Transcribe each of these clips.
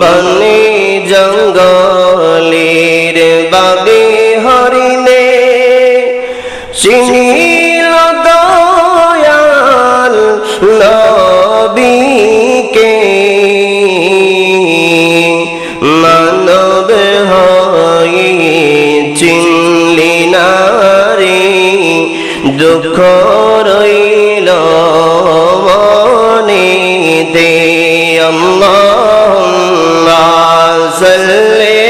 বনে জঙ্গলের বাগে হরিণে চিনিল দয়াল নবীকে মানব হয়ে চিনলি না রে দুঃখ রইল মনেতে আল্লাহুম্মা সাল্লি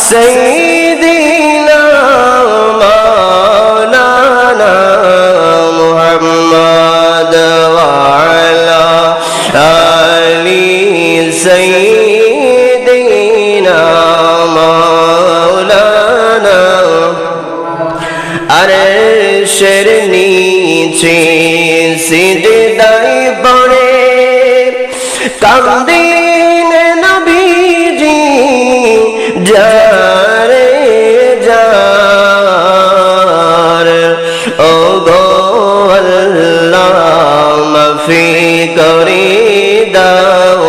সাইয়্যিদিনা মাওলানা মুহাম্মদ ওয়া আলা আলি সাইয়্যিদিনা মাওলানা আরশের নিচে সিজদায় পড়ে কান্দিন নবীজি যারে যার ও গো আল্লাহ মাফি করে দাও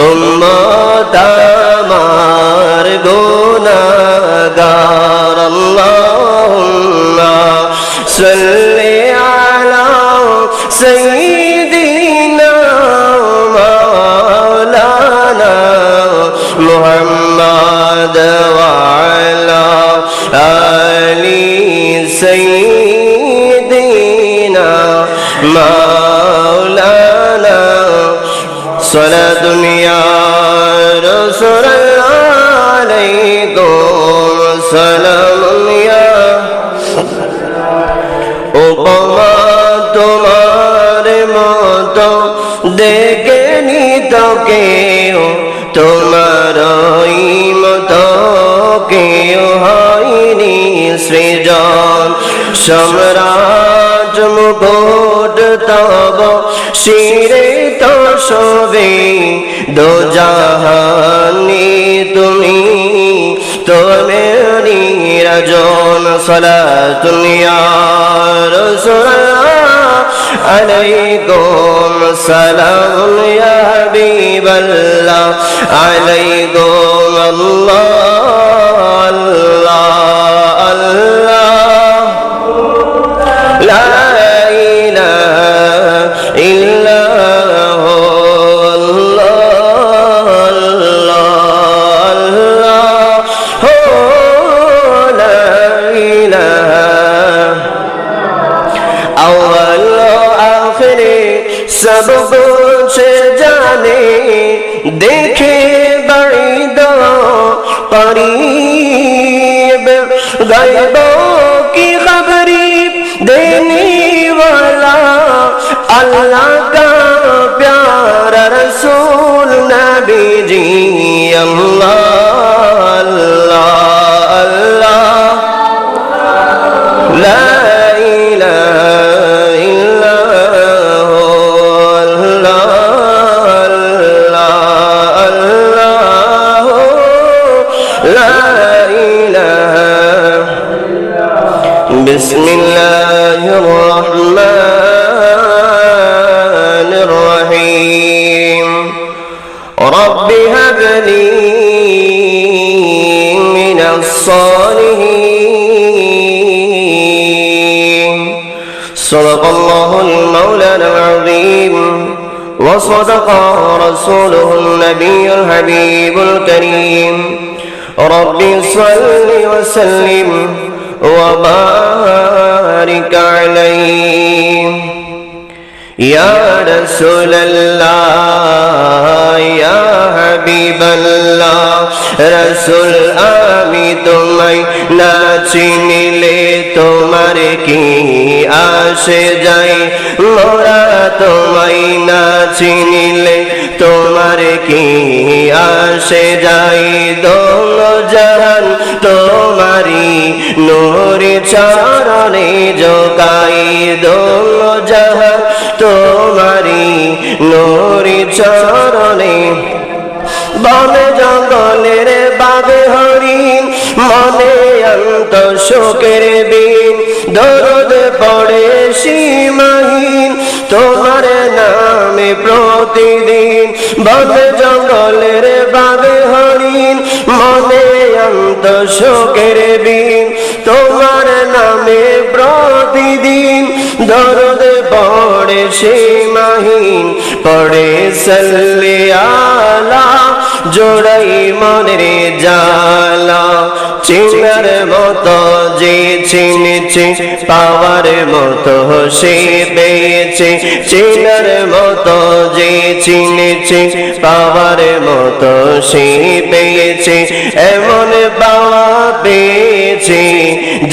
উম্মত আমার গুনাহগার আল্লাহুম্মা সাল্লি আলা সাইয়্যিদিনা মাওলানা মুহাম্মদ ওয়া আলা আলি সাইয়্যিদিনা মাওলানা সালাতুন ইয়া রাসূলুল্লাহ আলাইকুম সালামুন ইয়া উপমা তোমার মতো দেখেনি তো কেউ তোমার মতো কেউ হয়নি সৃজন সম্রাট মুকুট তব শিরে তো শোভে দো জাহানি তুমি তোমারি রাজন সালাতুন ইয়া রাসূলুল্লাহ আলাইকুম সালাম ইয়া হাবিবাল্লাহ আলাইকুম আল্লাহ আল্লাহ আল্লাহ লা ইলাহা ইল্লাল্লাহ सब कुछ जाने देखे बैद करीब गैबों की खबरी देने वाला अल्लाह का प्यारा रसूल नबी जी अल्लाह अल्लाह अल्लाह ला بسم الله الرحمن الرحيم رب هب لي من الصالحين صدق الله المولانا العظيم وصدق رسوله النبي الحبيب الكريم رب صل وسلم وبارك عليه يا رسول الله يا حبيب الله رسول আমি তোমায় না চিনিলে তোমার কি আসে যায় মোরা তোমায় না চিনিলে তোমার কি আসে যায় দোনো জাহান তোমারি নূরে চরণে জোগাই দোনো জাহান তোমারি নূরে চরণে বনে জঙ্গলের বাগে হরিণ মনে অন্ত শোকের বিন দরদ পড়ে সীমাহীন তোমার নামে প্রতিদিন বনে জঙ্গলের অনন্ত শোকের দিন তোমার নামে প্রতিদিন দরদ পড়ে সীমাহীন পড়ে সাল্লি আলা জোড়াই মনের জালা চিনার মতো যে চিনেছে পাওয়ার মতো সে পেয়েছে চিনার মতো যে চিনেছে পাওয়ার মতো সে পেয়েছে এমন পাওয়া পেয়েছে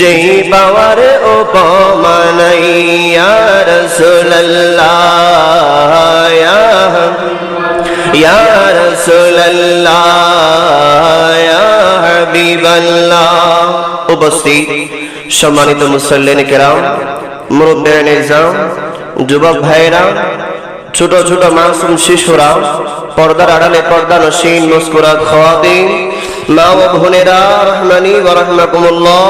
যেই পাওয়ার উপমা নাই ইয়া রাসূলুল্লাহ ইয়া রাসূলুল্লাহ ইয়া হাবিবাল্লাহ। উপস্থিত সম্মানিত মুসল্লিন কেরাম, মুরব্বিয়ান নিজাম, যুবক ভাইরা, ছোট ছোট মাসুম শিশুরা, পর্দার আড়ালে পর্দানশীন মুস্কুরাত খাওয়াতিন, মা ও বোনেরা, রহমানি ওয়া রাহমাকুমুল্লাহ,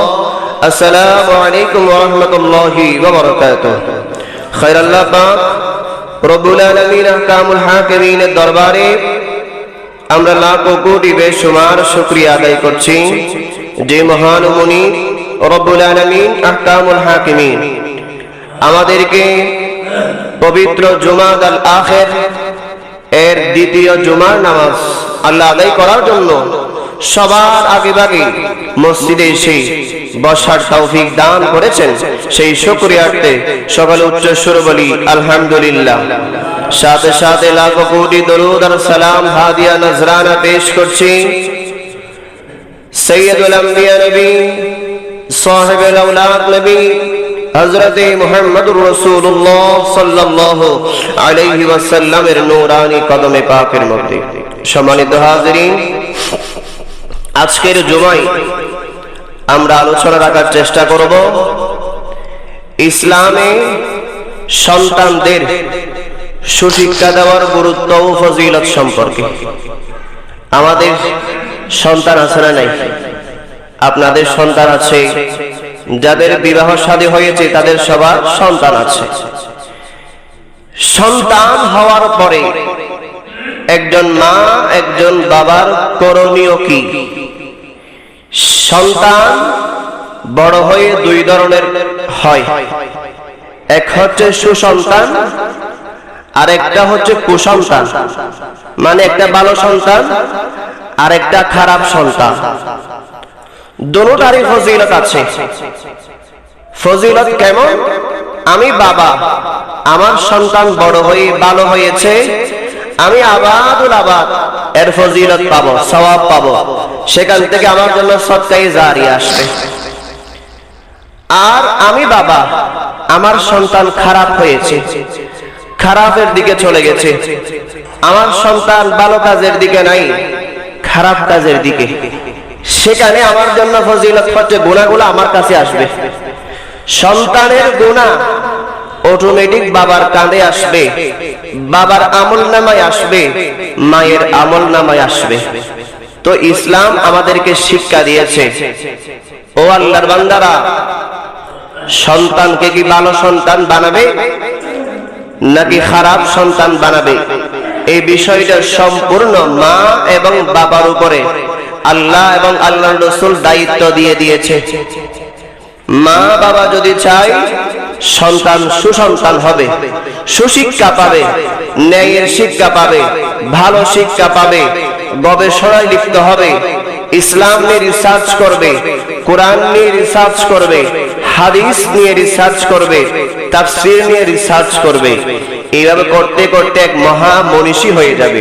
আসসালামু আলাইকুম ওয়া রাহমাতুল্লাহি ওয়া বারাকাতুহু। খায়রাল্লাহ পাক রব্বুল আলামিন আহকামুল হাকিমিনের দরবারে আমরা লাখো কোটি বেশুমার শুকরিয়া আদায় করছি যে মহান মুনি রব্বুল আলামিন আহকামুল হাকিমিন আমাদেরকে পবিত্র জুমাদাল আখির এর দ্বিতীয় জুমার নামাজ আল্লাহ আদায় করার জন্য সবার আগে ভাগে মসজিদে এসে বসার তৌফিক দান করেছেন। সেই শুকরিয়ার্থে সকলে উচ্চ সুরে বলি আলহামদুলিল্লাহ। সাথে সাথে লাখো কোটি দরুদ আর সালাম হাদিয়া নজরানা পেশ করছি সৈয়দুল আম্বিয়া নবী সাহেবুল আওলাদ নবী হযরতে মুহাম্মদুর রাসূলুল্লাহ সাল্লাল্লাহু আলাইহি ওয়াসাল্লামের নূরানী কদমে পাকের মধ্যে। সম্মানিত হাজিরিন, আজকের জুমায় আমরা আলোচনা রাখার চেষ্টা করব ইসলামে সন্তানদের সুশিক্ষা দেওয়ার গুরুত্ব ও ফজিলত সম্পর্কে। আমাদের সন্তান আছে না নাই? আপনাদের সন্তান আছে, যাদের বিবাহ শাদী হয়েছে তাদের সবার সন্তান আছে। সন্তান হওয়ার পরে একজন মা একজন বাবার করণীয় কি? সন্তান বড় হয়ে দুই ধরনের হয়, এক হচ্ছে সুসন্তান আর একটা হচ্ছে কুসন্তান। মানে একটা ভালো সন্তান আর একটা খারাপ সন্তান, দুটোরই ফজিলত আছে। ফজিলত কেমন? আমি বাবা, আমার সন্তান বড় হয়ে ভালো হয়েছে, আমি আবাদুল আবাদ এর ফজিলত পাবো, সওয়াব পাবো, সেখান থেকে আমার জন্য সদকায়ে জারিয়া আসবে। আর আমি বাবা, আমার সন্তান খারাপ হয়েছে, খারাপের দিকে চলে গেছে, আমার সন্তান ভালো কাজের দিকে নাই, খারাপ কাজের দিকে, সেখানে আমার জন্য ফজিলত হচ্ছে গুনাহগুলো আমার কাছে আসবে। সন্তানের গুনাহ অটোমেটিক বাবার কাঁধে আসবে, বাবার আমলনামায় আসবে, মায়ের আমলনামায় আসবে। তো ইসলাম আমাদেরকে শিক্ষা দিয়েছে, ও আল্লাহর বান্দারা, সন্তানকে কি ভালো সন্তান বানাবে নাকি খারাপ সন্তান বানাবে, এই বিষয়টা সম্পূর্ণ মা এবং বাবার উপরে আল্লাহ এবং আল্লাহর রাসূল দায়িত্ব দিয়ে দিয়েছে। মা বাবা যদি চায় সন্তান সুসন্তান হবে, সুশিক্ষা পাবে, ন্যায়ের শিক্ষা পাবে, ভালো শিক্ষা পাবে, গবেষণায় লিপ্ত হবে, ইসলাম নিয়ে রিসার্চ করবে, কোরআন নিয়ে রিসার্চ করবে, হাদিস নিয়ে রিসার্চ করবে, তাফসীর নিয়ে রিসার্চ করবে, এইভাবে করতে করতে এক মহা মনীষী হয়ে যাবে।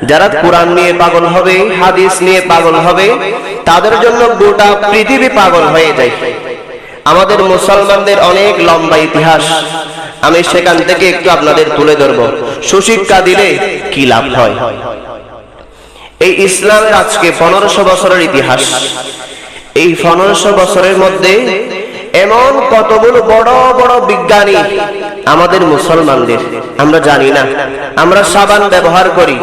যারা কোরআন নিয়ে পাগল হবে, হাদিস নিয়ে পাগল হবে, তাদের জন্য গোটা পৃথিবী পাগল হয়ে যায়। আমাদের মুসলমানদের অনেক লম্বা ইতিহাস, আমি সেখান থেকে একটু আপনাদের তুলে ধরব। সুশিক্ষা দিলে কি লাভ হয়? এই ইসলামের আজকে 1500 বছরের ইতিহাস। এই 1500 বছরের মধ্যে এমন কতগুলো বড় বড় বিজ্ঞানী আমাদের মুসলমানদের, আমরা জানি না। আমরা সাবান ব্যবহার করি,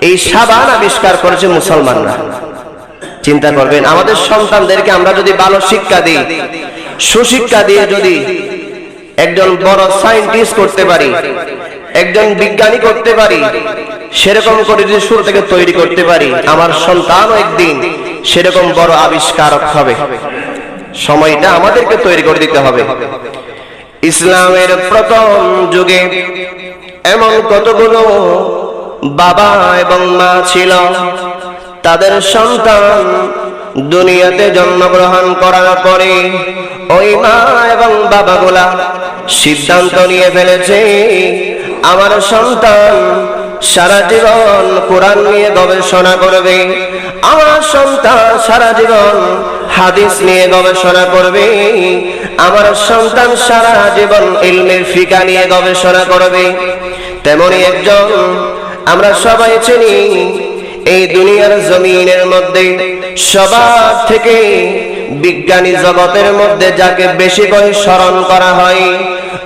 এই সাবান আবিষ্কার করেছে মুসলমানরা। চিন্তা করবেন, আমাদের সন্তানদেরকে আমরা যদি ভালো শিক্ষা দিই, সুশিক্ষা দিয়ে যদি একজন বড় সায়েন্টিস্ট করতে পারি, একজন বিজ্ঞানী করতে পারি, সেরকম করে যদি শুরু থেকে তৈরি করতে পারি, আমার সন্তানও একদিন সেরকম বড় আবিষ্কারক হবে। সময়টা আমাদেরকে তৈরি করে দিতে হবে। ইসলামের প্রথম যুগে এমন কতগুলো বাবা এবং মা ছিল, তাদের সন্তান দুনিয়াতে জন্মগ্রহণ করার পরে ওই মা এবং বাবাগুলা সিদ্ধান্ত নিয়ে ফেলেছে, আমার সন্তান সারা জীবন কোরআন নিয়ে গবেষণা করবে, আমার সন্তান সারা জীবন হাদিস নিয়ে গবেষণা করবে, আমার সন্তান সারা জীবন ইলমের ফিকা নিয়ে গবেষণা করবে। তেমনি একজন আমরা সবাই চিনি, এই দুনিয়ার জমিনের মধ্যে সবার থেকে বিজ্ঞানী জগতের মধ্যে যাকে বেশি করে স্মরণ করা হয়,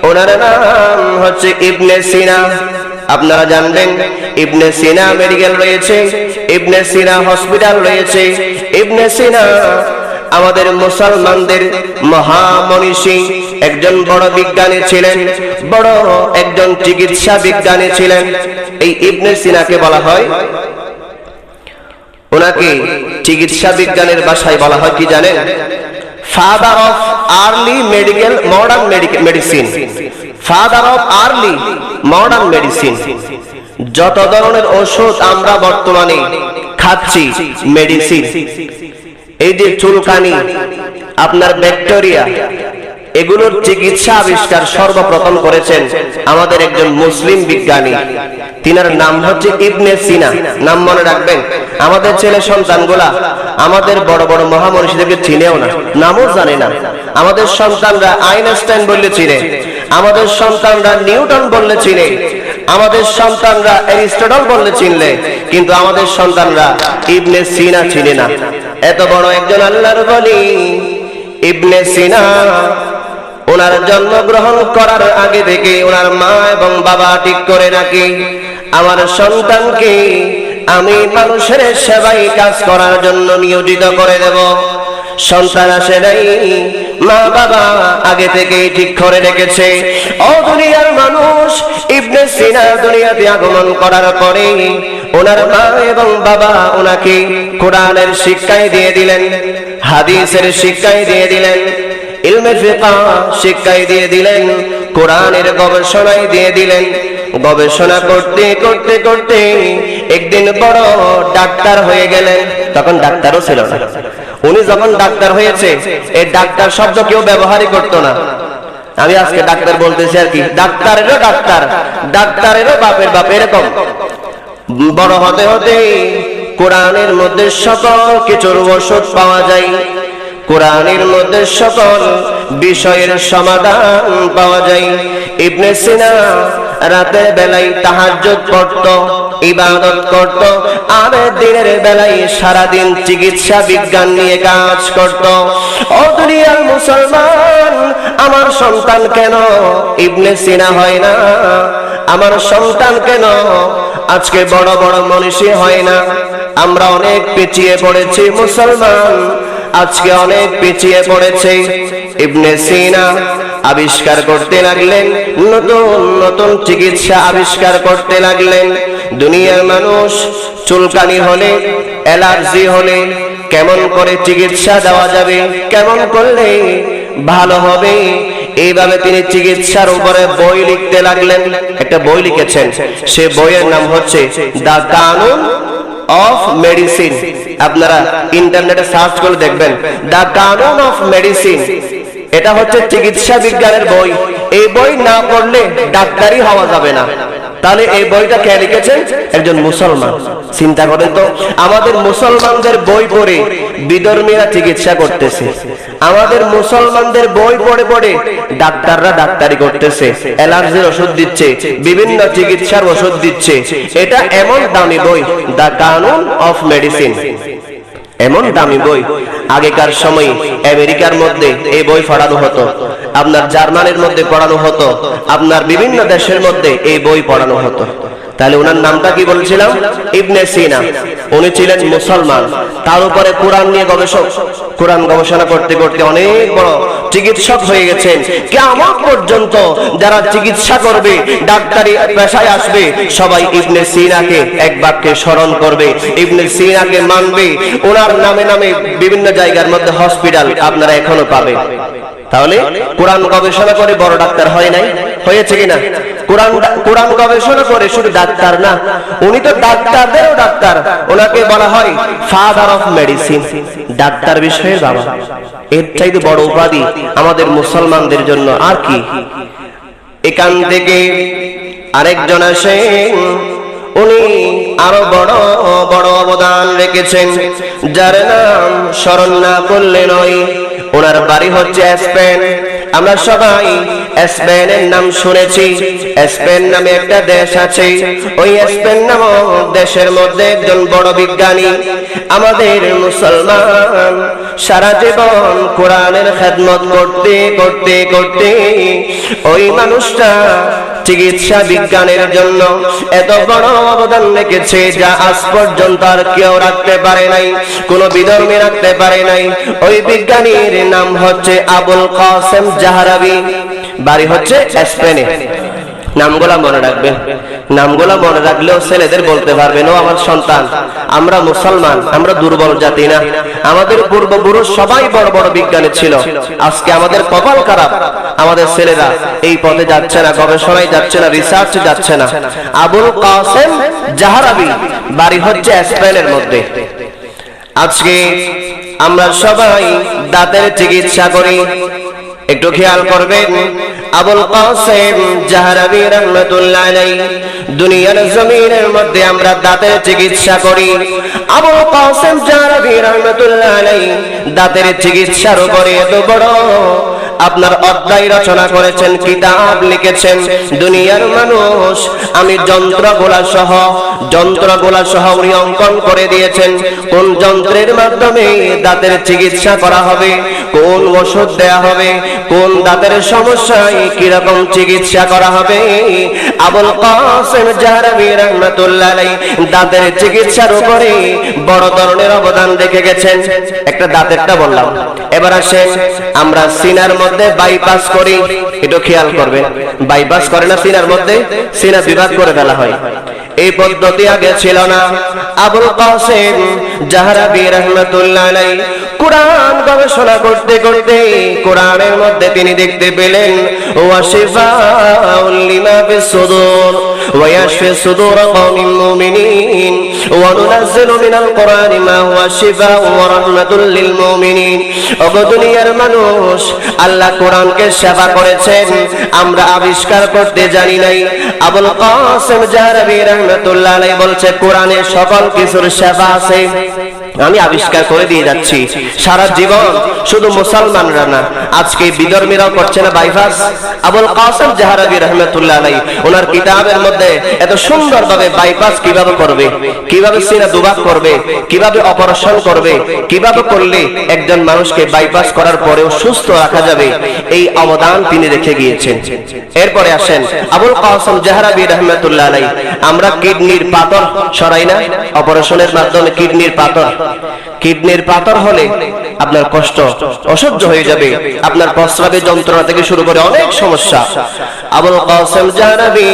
ওনার নাম হচ্ছে ইবনে সিনা। আপনারা জানবেন ইবনে সিনা মেডিকেল রয়েছে, ইবনে সিনা হসপিটাল রয়েছে। ইবনে সিনা আমাদের মুসলমানদের মহামনীষী, একজন বড় বিজ্ঞানী ছিলেন, বড় একজন চিকিৎসা বিজ্ঞানী ছিলেন। এই ইবনে সিনাকে বলা হয়, ওনাকে চিকিৎসা বিজ্ঞানের ভাষায় বলা হয় কি জানেন? Father of early medical modern medicine. Father of early modern medicine. যত ধরনের ওষুধ আমরা বর্তমানে খাচ্ছি মেডিসিন, এই যে চুলকানি, আপনার ব্যাকটেরিয়া, এগুলোর চিকিৎসা আবিষ্কার সর্বপ্রথম করেছেন আমাদের একজন মুসলিম বিজ্ঞানী, তিনার নাম হচ্ছে ইবনে সিনা। নাম মনে রাখবেন। আমাদের ছেলে সন্তানগুলা আমাদের বড় বড় মহামনীষীদেরকে চিনেও না, নামও জানে না। আমাদের সন্তানরা আইনস্টাইন বললে চিনে, আমাদের সন্তানরা নিউটন বললে চিনে, আমাদের সন্তানরা অ্যারিস্টটল বললে চিনলে, কিন্তু আমাদের সন্তানরা ইবনে সিনা চিনে না। এত বড় একজন আল্লাহর ওলি ইবনে সিনা, ওনার জন্মগ্রহণ করার আগে থেকে ওনার মা এবং বাবা ঠিক করে নাকি আমার সন্তানকে আমি মানুষের সেবায় কাজ করার জন্য নিয়োজিত করে দেব। সন্তান আসে নাই, মা বাবা আগে থেকেই ঠিক করে রেখেছে। ও দুনিয়ার মানুষ, ইবনে সিনা দুনিয়াতে আগমন করার পরে ওনার মা এবং বাবা ওনাকে কোরআনের শিক্ষায় দিয়ে দিলেন, হাদিসের শিক্ষায় দিয়ে দিলেন, ইলমে ফিকহ শিক্ষায় দিয়ে দিলেন, কোরআনের গবেষণায় দিয়ে দিলেন। গবেষণা করতে করতে করতে একদিন বড় ডাক্তার হয়ে গেলেন। তখন ডাক্তারও ছিল না। উনি যখন ডাক্তার হয়েছে, এই ডাক্তার শব্দ কেউ ব্যবহারই করতো না। আমি আজকে ডাক্তার বলতেছি আর কি, ডাক্তারেরও ডাক্তার, ডাক্তারেরও বাপের বাপ, এরকম। বড় হতে হতে কোরআনের মধ্যে সকল কিছুর ওষুধ পাওয়া যায়, কোরআনের মধ্যে সকল বিষয়ের সমাধান পাওয়া যায়। ইবনে সিনা রাতের বেলায় তাহাজ্জুদ পড়ত, ইবাদত করত, আর দিনের বেলায় সারাদিন চিকিৎসা বিজ্ঞান নিয়ে কাজ করত। ও দুনিয়ার মুসলমান, আমার সন্তান কেন ইবনে সিনা হয় না? আমার সন্তান কেন আজকে বড় বড় মনীষী হয় না? আমরা অনেক পিছিয়ে পড়েছি মুসলমান, আজকে অনেক পিছিয়ে পড়েছে। ইবনে সিনা আবিষ্কার করতে লাগলেন, নতুন নতুন চিকিৎসা আবিষ্কার করতে লাগলেন। দুনিয়ার মানুষ চুলকানি হলে, অ্যালার্জি হলে কেমন করে চিকিৎসা দেওয়া যাবে, কেমন করলে ভালো হবে, এইভাবে তিনি চিকিৎসার উপরে বই লিখতে লাগলেন। একটা বই লিখেছেন, সে বইয়ের নাম হচ্ছে দ্য কানুন অফ মেডিসিন। আপনারা ইন্টারনেটে সার্চ করে দেখবেন, দ্য কানুন অফ মেডিসিন। এটা হচ্ছে চিকিৎসা বিজ্ঞানের বই। এই বই না পড়লে ডাক্তারই হওয়া যাবে না। তাহলে এই বইটা কে লিখেছেন? একজন মুসলমান। চিন্তা করেন তো, আমাদের মুসলমানদের বই পড়ে বিধর্মীরা চিকিৎসা করতেছে, আমাদের মুসলমানদের বই পড়ে পড়ে ডাক্তাররা ডাক্তারি করতেছে, অ্যালার্জির ওষুধ দিচ্ছে, বিভিন্ন চিকিৎসার ওষুধ দিচ্ছে। এটা এমন দামি বই, দ্য কানুন অফ মেডিসিন। এমন দামি বই, আগেকার সময় আমেরিকার মধ্যে এই বই পড়ানো হতো, আপনার জার্মানির মধ্যে পড়ানো হতো, আপনার বিভিন্ন দেশের মধ্যে এই বই পড়ানো হতো। তাহলে ওনার নামটা কি বলছিলাম? ইবনে সিনা। উনি ছিলেন মুসলমান, তার উপরে কোরআন নিয়ে গবেষক, কোরআন গবেষণা করতে করতে অনেক বড় চিকিৎসক হয়ে গেছেন। কিয়ামত পর্যন্ত যারা চিকিৎসা করবে, ডাক্তারি পেশায় আসবে, সবাই ইবনে সিনাকে এক বাক্যে স্মরণ করবে, ইবনে সিনাকে মানবে। ওনার নামে নামে বিভিন্ন জায়গার মধ্যে হসপিটাল আপনারা এখনো পাবেন। তাহলে কোরআন গবেষণা করে বড় ডাক্তার হয় নাই? হয়েছে কিনা? কোরআন গবেষণা করে শুধু ডাক্তার না, উনি তো ডাক্তারদেরও ডাক্তার। ওনাকে বলা হয় ফাদার অফ মেডিসিন, ডাক্তার বিষয়ের বাবা। এর চাইতে বড় উপাধি আমাদের মুসলমানদের জন্য আর কি? এখান থেকে আরেকজন আসেন, উনি আরো বড় বড় অবদান রেখেছেন, যার নাম স্মরণ না করলে নয়। ওনার বাড়ি হচ্ছে স্পেন। আমরা সবাই স্পেনের নাম শুনেছি। স্পেন নামে একটা দেশ আছে, ওই স্পেন নামক দেশের মধ্যে একজন বড় বিজ্ঞানী। আমাদের মুসলমান সারা জীবন কোরআনের খেদমত করতে করতে করতে ওই মানুষটা চিকিৎসা বিজ্ঞানের জন্য এত বড় অবদান রেখেছে, যা আজ পর্যন্ত আর কেউ রাখতে পারে নাই, কোন বিধর্মী রাখতে পারে নাই। ওই বিজ্ঞানীর নাম হচ্ছে আবুল কাসেম জাহরাবি, বাড়ি হচ্ছে স্পেনে। নামগুলা মনে রাখবেন, নামগুলা মনে রাখলেও ছেলেদের বলতে পারবেন, ও আমার সন্তান, আমরা মুসলমান, আমরা দুর্বল জাতি না। আমাদের পূর্বপুরুষ সবাই বড় বড় বিজ্ঞানী ছিল। আজকে আমাদের কপাল খারাপ, আমাদের ছেলেরা এই পথে যাচ্ছে না, গবেষণায় যাচ্ছে না, রিসার্চে যাচ্ছে না। আবুল কাসেম জাহরাবি, বাড়ি হচ্ছে স্পেনের মধ্যে। আজকে আমরা সবাই দাঁতের চিকিৎসা করি, একটু খেয়াল করবেন। আবুল কাসেম জাহরাবি রাহমাতুল্লাহ আলাইহি দুনিয়ার জমিনের মধ্যে আমরা দাঁতের চিকিৎসা করি। আবুল কাসেম জাহরাবি রাহমাতুল্লাহ আলাইহি দাঁতের চিকিৎসার উপরে এত বড় আপনার অধ্যায় রচনা করেছেন, কিতাব লিখেছেন। দুনিয়ার মানুষ আমি যন্ত্রগুলা সহ উনি অঙ্কন করে দিয়েছেন, কোন যন্ত্রের মাধ্যমে দাঁতের চিকিৎসা করা হবে, কোন ওষুধ দেয়া হবে, কোন দাঁতের সমস্যায় কিরকম চিকিৎসা করা হবে। আবুল কাসেম জাহরাবি রাহমাতুল্লাহ আলাইহি দাঁতের চিকিৎসার উপরে বড় ধরনের অবদান রেখে গেছেন। একটা দাঁতেরটা বললাম, এবার আসেন আমরা সিনার মধ্যে বাইপাস করি, একটু খেয়াল করবেন। বাইপাস করে না সিনার মধ্যে, সিনা বিভাগ করে ফেলা হয়। এই পদ্ধতি আগে ছিল না। আবুল কাসেম জাহরাবি রাহমাতুল্লাহ আলাইহি কোরআন গবেষণা করতে করতে কোরআনের মধ্যে তিনি দেখতে পেলেন ওয়া শিফাউল লিমা ফিস সুদূর ওয়া ইয়াশফি সুদূর কওমিন মুমিনিন ওয়া নুনাজ্জিলু মিনাল কোরআনি মা হুয়া শিফাউ ওয়া রাহমাতুল লিল মুমিনিন। ও দুনিয়ার মানুষ, আল্লাহ কোরআনকে সেবা করেছেন, আমরা আবিষ্কার করতে জানি নাই। আবুল কাসেম জাহরাবি রাহমাতুল্লাহ আলাইহি বলছে কোরআনে সকল কিছুর সেবা আছে, আমি আবিষ্কার করে দিয়ে যাচ্ছি। সারা জীবন শুধু মুসলমানরা না, আজকে বিধর্মীরাও করছে না বাইপাস। আবুল কাসেম জাহরাবি রাহমাতুল্লাহ আলাইহি ওনার কিতাবের মধ্যে এত সুন্দরভাবে বাইপাস কিভাবে করবে, কিভাবে সিনা দুভাগ করবে, কিভাবে অপারেশন করবে, কিভাবে করলে একজন মানুষকে বাইপাস করার পরেও সুস্থ রাখা যাবে, এই অবদান তিনি রেখে গিয়েছেন। এরপরে আসেন আবুল কাসেম জাহরাবি রাহমাতুল্লাহ আলাইহি আমরা কিডনির পাথর সরাই না অপারেশনের মাধ্যমে। কিডনির পাথর হলে আপনার কষ্ট অসহ্য হয়ে যাবে, আপনার প্রস্রাবের যন্ত্রণা থেকে শুরু করে অনেক সমস্যা। আবুল কাসেম জাহরাবি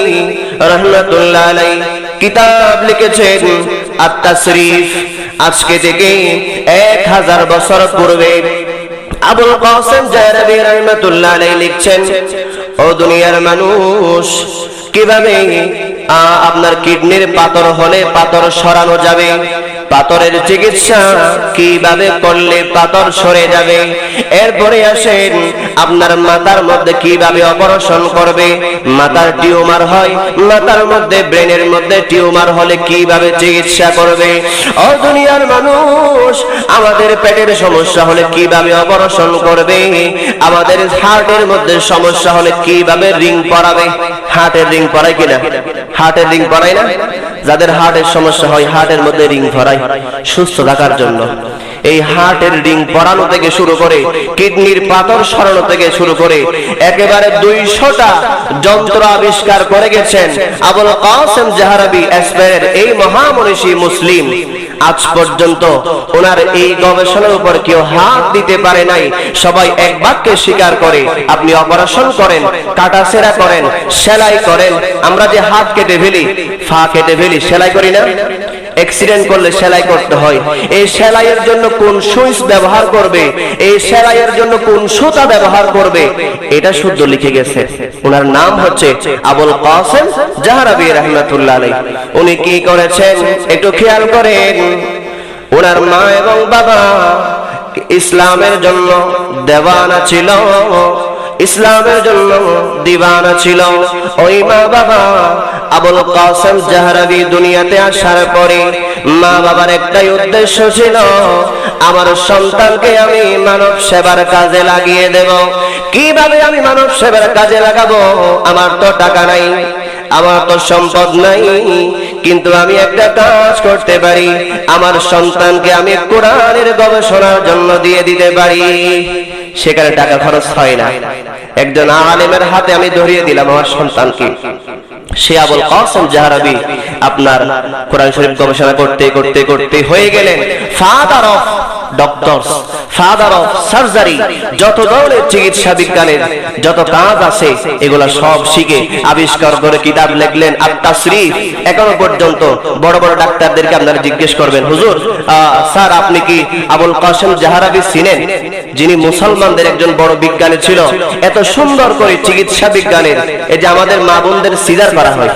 রাহমাতুল্লাহ আলাইহি কিতাব লিখেছেন আত-তাসরিফ। আজকে থেকে 1000 বছর পূর্বে আবুল কাসেম জাহরাবি রাহমাতুল্লাহ আলাইহি লিখছেন, ও দুনিয়ার মানুষ, কিভাবে আপনার কিডনির পাথর হলে পাথর সরানো যাবে, পাথরের চিকিৎসা কিভাবে করলে পাথর সরে যাবে। এরপরে আসেন আপনার মাথার মধ্যে কিভাবে অপারেশন করবে, মাথার টিউমার হয়, মাথার মধ্যে ব্রেনের মধ্যে টিউমার হলে কিভাবে চিকিৎসা করবে। ও দুনিয়ার মানুষ, আমাদের পেটের সমস্যা হলে কিভাবে অপারেশন করবে, আমাদের হার্টের মধ্যে সমস্যা হলে কিভাবে রিং পরাবে। হার্টের রিং পরায় কিনা? হার্টের রিং পরায় না? যাদের হার্টের সমস্যা হয় হার্টের মধ্যে রিং পরায় সুস্থ থাকার জন্য। এই হার্টের রিং পরানো থেকে শুরু করে কিডনির পাথর সরানো থেকে শুরু করে একেবারে 200টা যন্ত্র আবিষ্কার করে গেছেন আবুল কাসেম জাহরাবি স্পেনের এই মহামনীষী মুসলিম। আজ পর্যন্ত ওনার এই গবেষণার উপর কেউ হাত দিতে পারে নাই। সবাই এক বাক্যে স্বীকার করে, আপনি অপারেশন করেন, কাটাছেঁড়া করেন, সেলাই করেন, আমরা যে হাত কেটে ফেলি, পা কেটে ফেলি, সেলাই করি না? অ্যাক্সিডেন্ট করলে সেলাই করতে হয়। এই সেলাইয়ের জন্য কোন সুইচ ব্যবহার করবে, এই সেলাইয়ের জন্য কোন সুতা ব্যবহার করবে, এটা শুদ্ধ লিখে গেছে। ওনার নাম হচ্ছে আবুল কাসেম জাহরাবি রাহমাতুল্লাহ আলাইহি। উনি কি করেছেন একটু খেয়াল করেন। ওনার মা এবং বাবা ইসলামের জন্য দেওয়ানা ছিল, ইসলামের জন্য দিওয়ানা ছিল। ওই মা বাবা আবুল কাসেম জাহরাবি দুনিয়াতে আসার পরে মা বাবার একটাই উদ্দেশ্য ছিল, আমার সন্তানকে আমি মানব সেবার কাজে লাগিয়ে দেব। কিভাবে আমি মানব সেবার কাজে লাগাবো? আমার তো টাকা নাই, আমার তো সম্পদ নাই, কিন্তু আমি একটা কাজ করতে পারি, আমার সন্তানকে আমি কোরআনের গবেষণার জন্য দিয়ে দিতে পারি। সেখানে টাকা খরচ হয় না, একজন আলেমের হাতে আমি ধরিয়ে দিলাম আমার সন্তানকে। সে আবুল কাসেম জাহরাবি আপনার কোরআন শরীফ গবেষণা করতে করতে করতে হয়ে গেলেন father of doctors, father of surgery. যত ধরনের চিকিৎসা বিজ্ঞানের যত কাজ আছে এগুলা সব শিখে আবিষ্কার করে কিতাব লিখলেন আত-তাশরীফ। এখনো পর্যন্ত বড় বড় ডাক্তারদেরকে আপনারা জিজ্ঞেস করবেন, হুজুর স্যার আপনি কি আবুল কাসেম জাহরাবি চিনেন, যিনি মুসলমানদের একজন বড় বিজ্ঞানী ছিল, এত সুন্দর করে চিকিৎসা বিজ্ঞানের, এই যে আমাদের মা বোনদের সিজার করা হয়,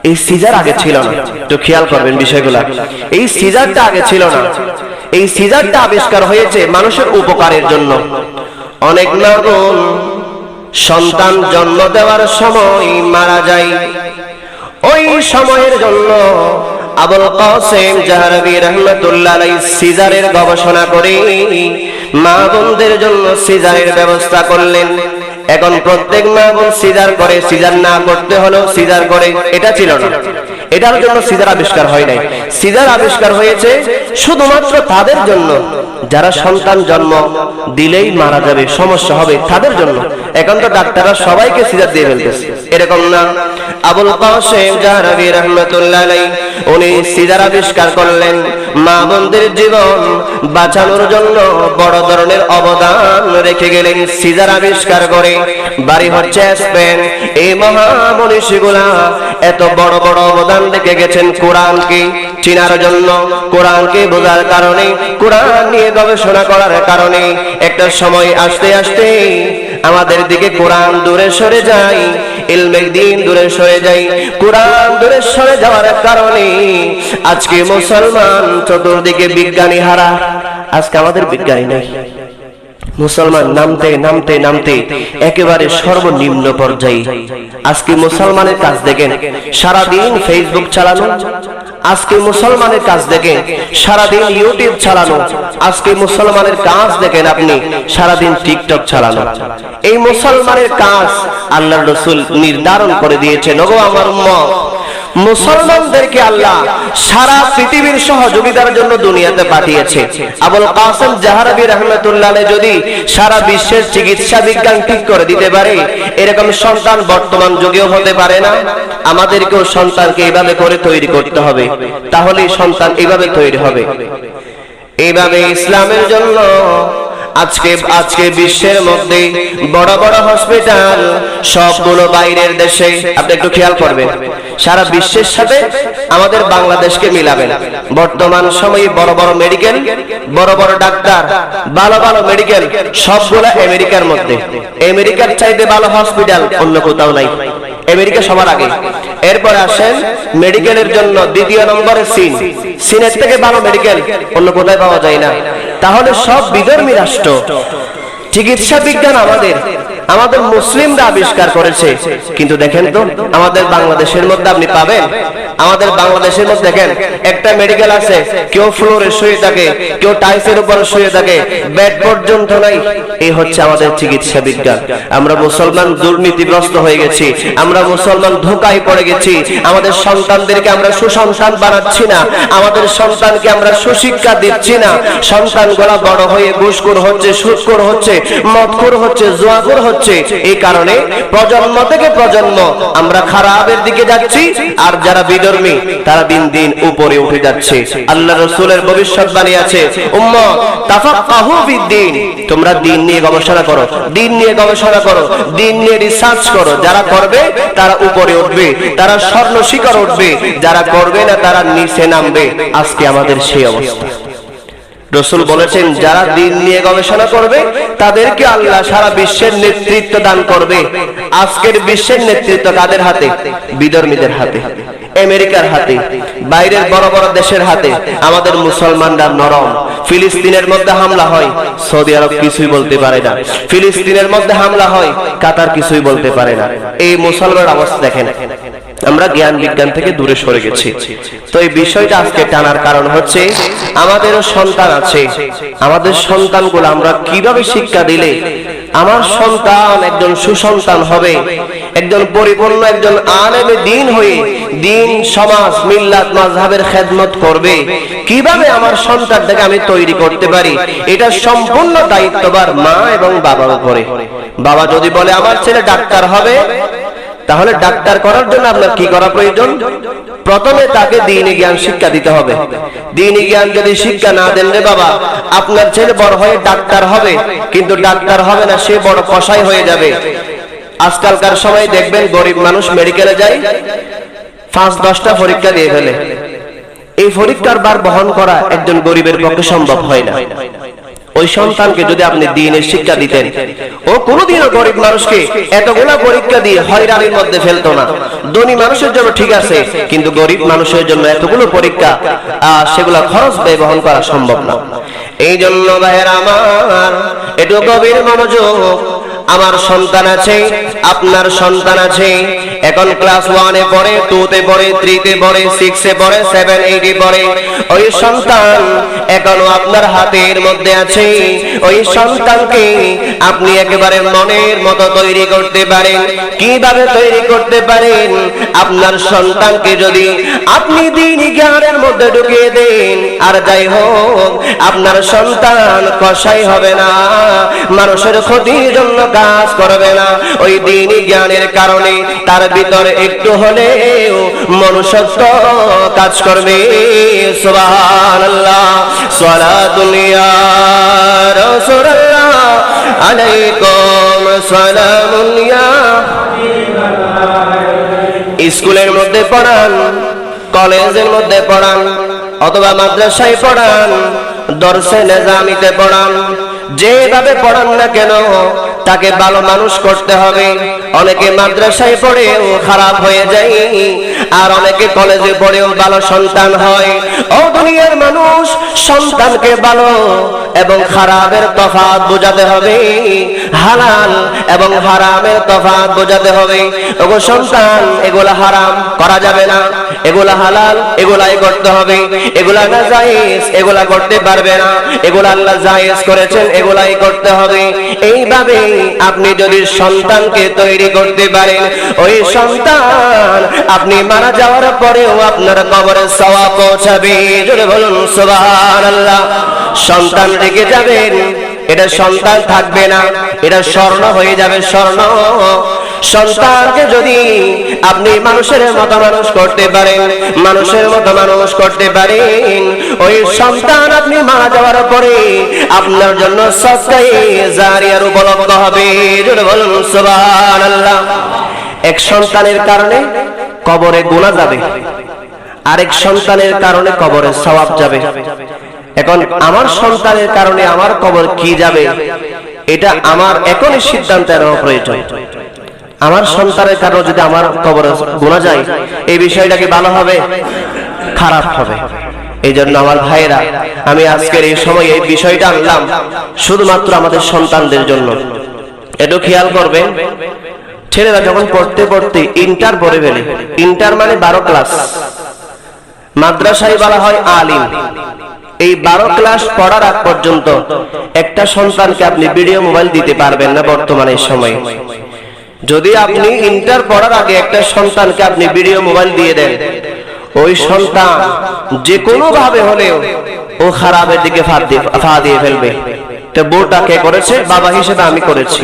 এই সিজার আগে ছিল না। তো খেয়াল করবেন বিষয়গুলা, এই সিজারটা আগে ছিল না। এই সিজারটা আবিষ্কার হয়েছে মানুষের উপকারের জন্য। অনেক মা বোন সন্তান জন্ম দেওয়ার সময় মারা যায়, ওই সময়ের জন্য আবুল কাসেম জাহরাবি রাহমাতুল্লাহ আলাইহি সিজারের গবেষণা করে মা বোনদের জন্য সিজারের ব্যবস্থা করলেন। এখন প্রত্যেক মা বোন সিজার করে, সিজার না করতে হলেও সিজার করে, এটা ছিল না। এটার জন্য সিজার আবিষ্কার হয় নাই। সিজার আবিষ্কার হয়েছে শুধুমাত্র তাদের জন্য যারা সন্তান জন্ম দিলেই মারা যাবে, সমস্যা হবে, তাদের জন্য। এখন তো ডাক্তাররা সবাইকে সিজার দিয়ে ফেলতেছে, এরকম না। আবুল কাসেম জাহরাবি রাহমাতুল্লাহ আলাইহি উনি সিজার আবিষ্কার করলেন। মা বোনদের জীবন বাঁচানোর জন্য বড় ধরনের অবদান রেখে গেলেন সিজার আবিষ্কার করে। বাড়ি হচ্ছে স্পেন। এই মহামনীষীগুলা এত বড় বড় অবদান রেখে গেছেন কোরআনকে চিনার জন্য, কোরআনকে বোঝার কারণে, কোরআন নিয়ে গবেষণা করার কারণে। একটা সময় আসতে আসতে আমাদের দিকে কোরআন দূরে সরে যায়, ইলমে দ্বীন দূরে সরে যায়। কোরআন দূরে সরে যাওয়ার কারণে আজকে মুসলমান চতুর্দিকে বিজ্ঞানী হারা। আজকে আমাদের বিজ্ঞানী নাই। মুসলমান নামতে নামতে নামতে একেবারে সর্বনিম্ন পর্যায়ে। আজকে মুসলমানের কাজ দেখেন, সারাদিন ফেসবুক চালানো। আজকে মুসলমানের কাজ দেখেন, সারাদিন ইউটিউব চালানো। আজকে মুসলমানের কাজ দেখেন আপনি, সারাদিন টিকটক চালানো। এই মুসলমানের কাজ আল্লাহর রাসূল নির্ধারণ করে দিয়েছেন, ওগো আমার উম্মত, মুসলমানদেরকে আল্লাহ সারা পৃথিবীর সহযোগিতার জন্য দুনিয়াতে পাঠিয়েছে। আবুল কাসেম জাহরাবি রাহমাতুল্লাহ আলাইহি যদি সারা বিশ্বের চিকিৎসা বিজ্ঞান ঠিক করে দিতে পারে, এরকম সন্তান বর্তমান যুগেও হতে পারে না? আমাদেরকেও সন্তানকে এইভাবে করে তৈরি করতে হবে, তাহলেই সন্তান এইভাবে তৈরি হবে। এইভাবে ইসলামের জন্য আজকে বিশ্বের মধ্যে বড় বড় হসপিটাল সবগুলো বাইরের দেশে। আপনি একটু খেয়াল করবেন, সারা বিশ্বের সাথে আমাদের বাংলাদেশকে মিলাবেন। বর্তমান সময়ে বড় বড় মেডিকেল, বড় বড় ডাক্তার, ভালো ভালো মেডিকেল সবগুলো আমেরিকার মধ্যে। আমেরিকার চাইতে ভালো হসপিটাল অন্য কোথাও নাই। আমেরিকা সবার আগে। এরপরে আসেন মেডিকেলের জন্য দ্বিতীয় নম্বরে চীন। চীনের থেকে ভালো মেডিকেল অন্য কোথায় পাওয়া যায় না। তাহলে সব বিধর্মী রাষ্ট্র। চিকিৎসা বিজ্ঞান আমাদের মুসলিমরা আবিষ্কার করেছে, কিন্তু দেখেন তো আমাদের বাংলাদেশের মধ্যে আপনি পাবেন আমাদের বাংলাদেশের মধ্যে দেখেন একটা মেডিকেল আছে, কেউ ফ্লোরে শুয়ে থাকে, কেউ টাইলসের উপর শুয়ে থাকে, বেড পর্যন্ত নাই। এই হচ্ছে আমাদের চিকিৎসা বিজ্ঞান। আমরা মুসলমান দুর্নীতিগ্রস্ত হয়ে গেছি, আমরা মুসলমান ধোঁকায় পড়ে গেছি। আমাদের সন্তানদেরকে আমরা সুসন্তান বানাচ্ছি না, আমাদের সন্তানকে আমরা সুশিক্ষা দিচ্ছি না। সন্তানগুলা বড় হয়ে ঘুষখোর হচ্ছে, সুদখোর হচ্ছে, মদখোর হচ্ছে, জুয়াখোর হচ্ছে। এই কারণে প্রজন্ম থেকে প্রজন্ম আমরা খারাপের দিকে যাচ্ছি, আর যারা বিধর্মী তারা দিন দিন উপরে উঠে যাচ্ছে। আল্লাহ রাসূলের ভবিষ্যৎবাণী আছে, উম্মত তাফাক্কাহু ফিদ্দীন, তোমরা দিন নিয়ে গবেষণা করো, দিন নিয়ে গবেষণা করো, দিন নিয়ে রিসার্চ করো। যারা করবে তারা উপরে উঠবে, তারা স্বর্ণ শিখরে উঠবে, যারা করবে না তারা নিচে নামবে। আজকে আমাদের সেই অবস্থা। রাসূল বলেছেন, যারা দিন নিয়ে গবেষণা করবে তাদেরকে আল্লাহ সারা বিশ্বের নেতৃত্ব দান করবে। আজকের বিশ্বের নেতৃত্ব কাদের হাতে? বিধর্মীদের হাতে, আমেরিকার হাতে, বাইরের বড় বড় দেশের হাতে। আমাদের মুসলমানরা নরম। ফিলিস্তিনের মধ্যে হামলা হয়, সৌদি আরব কিছুই বলতে পারে না। ফিলিস্তিনের মধ্যে হামলা হয়, কাতার কিছুই বলতে পারে না। এই মুসলমানের অবস্থা দেখেন। আমরা জ্ঞান বিজ্ঞান থেকে দূরে সরে গেছি। তো এই বিষয়টা আজকে টানার কারণ হচ্ছে, আমাদেরও সন্তান আছে। আমাদের সন্তানগুলো আমরা কিভাবে শিক্ষা দিলে আমার সন্তান একজন সুসন্তান হবে, একজন পরিপূর্ণ একজন আলেমে দ্বীন হয়ে দ্বীন, সমাজ, মিল্লাত, মাযহাবের খেদমত করবে, কিভাবে আমার সন্তানটাকে আমি তৈরি করতে পারি, এটা সম্পূর্ণ দায়িত্বভার মা এবং বাবার উপরে। বাবা যদি বলে আমার ছেলে ডাক্তার হবে, তাহলে ডাক্তার করার জন্য আপনার কি করা প্রয়োজন? প্রথমে তাকে দ্বীনি জ্ঞান শিক্ষা দিতে হবে। দ্বীনি জ্ঞান যদি শিক্ষা না দেন, রে বাবা, আপনার ছেলে বড় হয়ে ডাক্তার হবে, কিন্তু ডাক্তার হবে না, সে বড় কসাই হয়ে যাবে। আজকালকার সময় দেখবেন গরিব মানুষ মেডিকেলে যায়, 5-10টা পরীক্ষা দিয়ে ফেলে। এই পরীক্ষার ভার বহন করা একজন গরিবের পক্ষে সম্ভব হয় না। ওই সন্তানকে যদি আপনি দ্বীনের শিক্ষা দিতেন, ও কোনোদিনও গরিব মানুষকে এতগুলা পরীক্ষা দিয়ে হয়রানির মধ্যে ফেলতো না। ধনী মানুষের জন্য ঠিক আছে, কিন্তু গরিব মানুষের জন্য এতগুলো পরীক্ষা, সেগুলা খরচ ব্যয় বহন করা সম্ভব না। এই জন্য ভাইয়েরা আমার, একটু গভীর মনোযোগ। আমার সন্তান আছে, আপনার সন্তান আছে, এখন ক্লাস 1-এ পড়ে, 2-তে পড়ে, 3-তে পড়ে, 6-এ পড়ে, 7, 8-এ পড়ে। ওই সন্তান এখনো আপনার হাতের মধ্যে আছে। ওই সন্তানকে আপনি একেবারে মনের মতো তৈরি করতে পারেন। কিভাবে তৈরি করতে পারেন? আপনার সন্তানকে যদি আপনি দ্বীনি জ্ঞানের মধ্যে ঢুকিয়ে দেন, আর যাই হোক, আপনার সন্তান কসাই হবে না, মানুষের ক্ষতির জন্য কাজ করবে না। ওই দ্বীনি জ্ঞানের কারণে তার ভিতরে একটু হলেও মনুষ্যত্ব কাজ করবে। সুবহানাল্লাহ, সালাতুল ইয়া রাসূলুল্লাহ, আলাইকুম সালামুন ইয়া। স্কুলের মধ্যে পড়ান, কলেজের মধ্যে পড়ান, অথবা মাদ্রাসায় পড়ান, দরসে নিজামিতে পড়ান, যেভাবে পড়ান না কেন তাকে ভালো মানুষ করতে হবে। অনেকে মাদ্রাসায় পড়েও খারাপ হয়ে যায়, আর অনেকে কলেজে পড়েও ভালো সন্তান হয়। ও দুনিয়ার মানুষ, সন্তানকে ভালো এবং খারাপের তফাৎ বোঝাতে হবে, হালাল এবং হারামের তফাৎ বোঝাতে হবে। ওগো সন্তান, এগুলা হারাম করা যাবে না, এগুলা হালাল, এগুলাই করতে হবে। এগুলা না জায়েজ, এগুলা করতে পারবে না। এগুলা আল্লাহ জায়েজ করেছেন, এগুলাই করতে হবে। এইভাবে আপনি যদি সন্তানকে তৈরি করতে পারেন, ওই সন্তান আপনি মারা যাওয়ার পরেও আপনার কবরে সওয়াব পৌঁছাবে। জোরে বলুন সুবহানাল্লাহ। সন্তান রেখে যাবেন, এটা সন্তান থাকবে না, এটা স্বর্ণ হয়ে যাবে, স্বর্ণ। সন্তানকে যদি আপনি মানুষের মতো মানুষ করতে পারেন, মানুষের মতো মানুষ করতে পারেন, ওই সন্তান আপনি মারা যাওয়ার পরে আপনার জন্য সদকায়ে জারিয়ার উপলব্ধ হবে। জোরে বলুন সুবহানাল্লাহ। এক সন্তানের কারণে কবরে গুনাহ যাবে, আরেক সন্তানের কারণে কবরে সওয়াব যাবে। এখন আমার সন্তানের কারণে আমার কবর কি যাবে, এটা আমার এখনই সিদ্ধান্ত নেওয়া প্রয়োজন। আমার সন্তানের কারণে যদি আমার কবরে গুনাহ যায়, এই বিষয়টা কি ভালো হবে? খারাপ হবে। এই জন্য আমার ভাইয়েরা, আমি আজকের এই সময় এই বিষয়টা আনলাম শুধুমাত্র আমাদের সন্তানদের জন্য। একটু খেয়াল করবেন, ছেলেরা যখন পড়তে পড়তে ইন্টার পড়ে ফেলে, ইন্টার মানে 12 ক্লাস, মাদ্রাসায় বলা হয় আলিম। এই 12 ক্লাস পড়ার আগ পর্যন্ত একটা সন্তানকে আপনি ভিডিও মোবাইল দিতে পারবেন না বর্তমানে সময়ে। যদি আপনি ইন্টার পড়ার আগে একটা সন্তানকে আপনি ভিডিও মোবাইল দিয়ে দেন, ওই সন্তান যে কোনো ভাবে হলেও ও খারাপের দিকে পা দিয়ে ফেলবে। তো বোটা কে করেছে? বাবা হিসেবে আমি করেছি,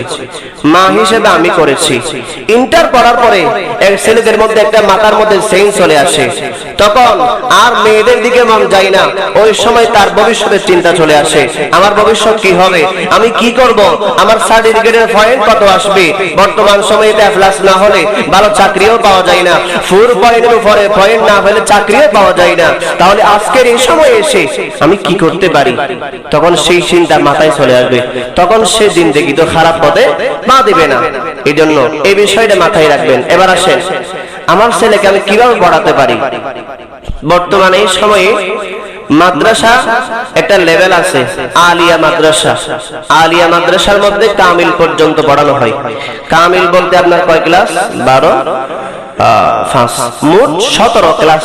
মা হিসেবে আমি করেছি। ইন্টার পড়ার পরে এক ছেলেদের মধ্যে একটা মাথার মধ্যে চেঞ্জ চলে আসে, তখন আর মেয়েদের দিকে মন যায় না। ওই সময় তার ভবিষ্যতের চিন্তা চলে আসে, আমার ভবিষ্যৎ কি হবে, আমি কি করব, আমার সার্টিফিকেটের পয়েন্ট কত আসবে। বর্তমান সময়ে প্লাস না হলে ভালো চাকরিও পাওয়া যায় না, 4 পয়েন্টের উপরে পয়েন্ট না হলে চাকরিও পাওয়া যায় না। তাহলে আজকের এই সময় এসে আমি কি করতে পারি? তখন সেই চিন্তা মাথায় চলে আসবে, তখন সে জিন্দেগি তো খারাপ পথে পা দিবে না। এই জন্য এই বিষয়টা মাথায় রাখবেন। এবার আসেন, আমার ছেলেকে আমি কিভাবে পড়াতে পারি? বর্তমানে এই সময়ে মাদ্রাসা একটা লেভেল আছে, আলিয়া মাদ্রাসা। আলিয়া মাদ্রাসার মধ্যে কামিল পর্যন্ত পড়ানো হয়। কামিল বলতে আপনার কয় ক্লাস? 12, 5, মোট 17 ক্লাস,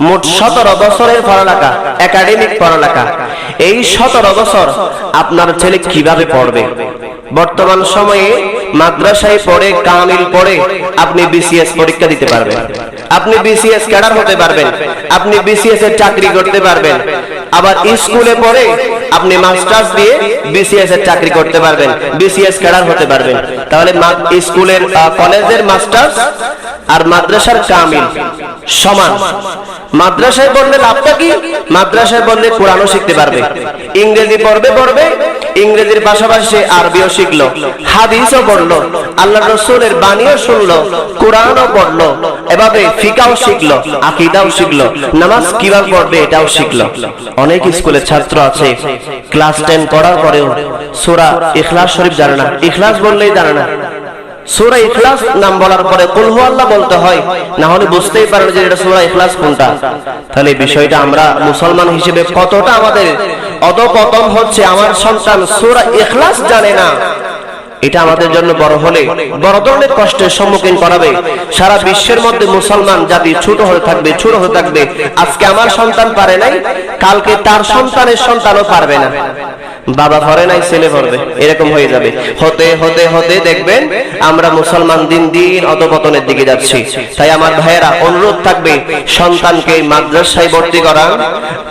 মোট 17 বছরের পড়ালেখা, একাডেমিক পড়ালেখা। এই 17 বছর আপনার ছেলে কিভাবে পড়বে? বর্তমান সময়ে মাদ্রাসায় পড়ে, কামিল পড়ে আপনি বিসিএস পরীক্ষা দিতে পারবেন, আপনি বিসিএস ক্যাডার হতে পারবেন, আপনি বিসিএস এর চাকরি করতে পারবেন। আবার স্কুলে পড়ে আপনি মাস্টার্স দিয়ে বিসিএস এর চাকরি করতে পারবেন, বিসিএস ক্যাডার হতে পারবেন। তাহলে স্কুলের কলেজের মাস্টার্স আর মাদ্রাসার কামিল সমান। মাদ্রাসায় পড়লে লাভটা কি? মাদ্রাসায় পড়লে কোরআনও শিখতে পারবে, ইংরেজি পড়বে, ইংরেজির পাশাপাশি আরবিও শিখলো, হাদিসও পড়লো, আল্লাহর রাসূলের বাণীও শুনলো, কোরআনও পড়লো, এভাবে ফিকহও শিখলো, আকীদাও শিখলো, নামাজ কিভাবে পড়বে এটাও শিখলো। অনেক স্কুলের ছাত্র আছে ক্লাস 10 পড়ার পরেও সূরা ইখলাস শরীফ জানে না, ইখলাস বললেই জানে না। সূরা ইখলাস নাম বলার পরে কুল হুয়াল্লাহ বলতে হয়, না হলে বুঝতেই পারে না যে এটা সূরা ইখলাস কোনটা। তাহলে বিষয়টা আমরা মুসলমান হিসেবে কতটা আমাদের অধপতন হচ্ছে। আমার সন্তান সূরা ইখলাস জানে না, এটা আমাদের জন্য বড় হলে বড় ধরনের কষ্টের সম্মুখীন করাবে। সারা বিশ্বের মধ্যে মুসলমান জাতি ছোট হয়ে থাকবে, ছোট হয়ে থাকবে। আজকে আমার সন্তান পারে নাই, কালকে তার সন্তানের সন্তানও পারবে না। বাবা ভরে নাই, ছেলে ভরবে, এরকম হয়ে যাবে। হতে হতে হতে দেখবেন আমরা মুসলমান দিন দিন অধপতনের দিকে যাচ্ছি। তাই আমার ভাইয়েরা অনুরোধ থাকবে, সন্তানকে মাদ্রাসায় ভর্তি করান,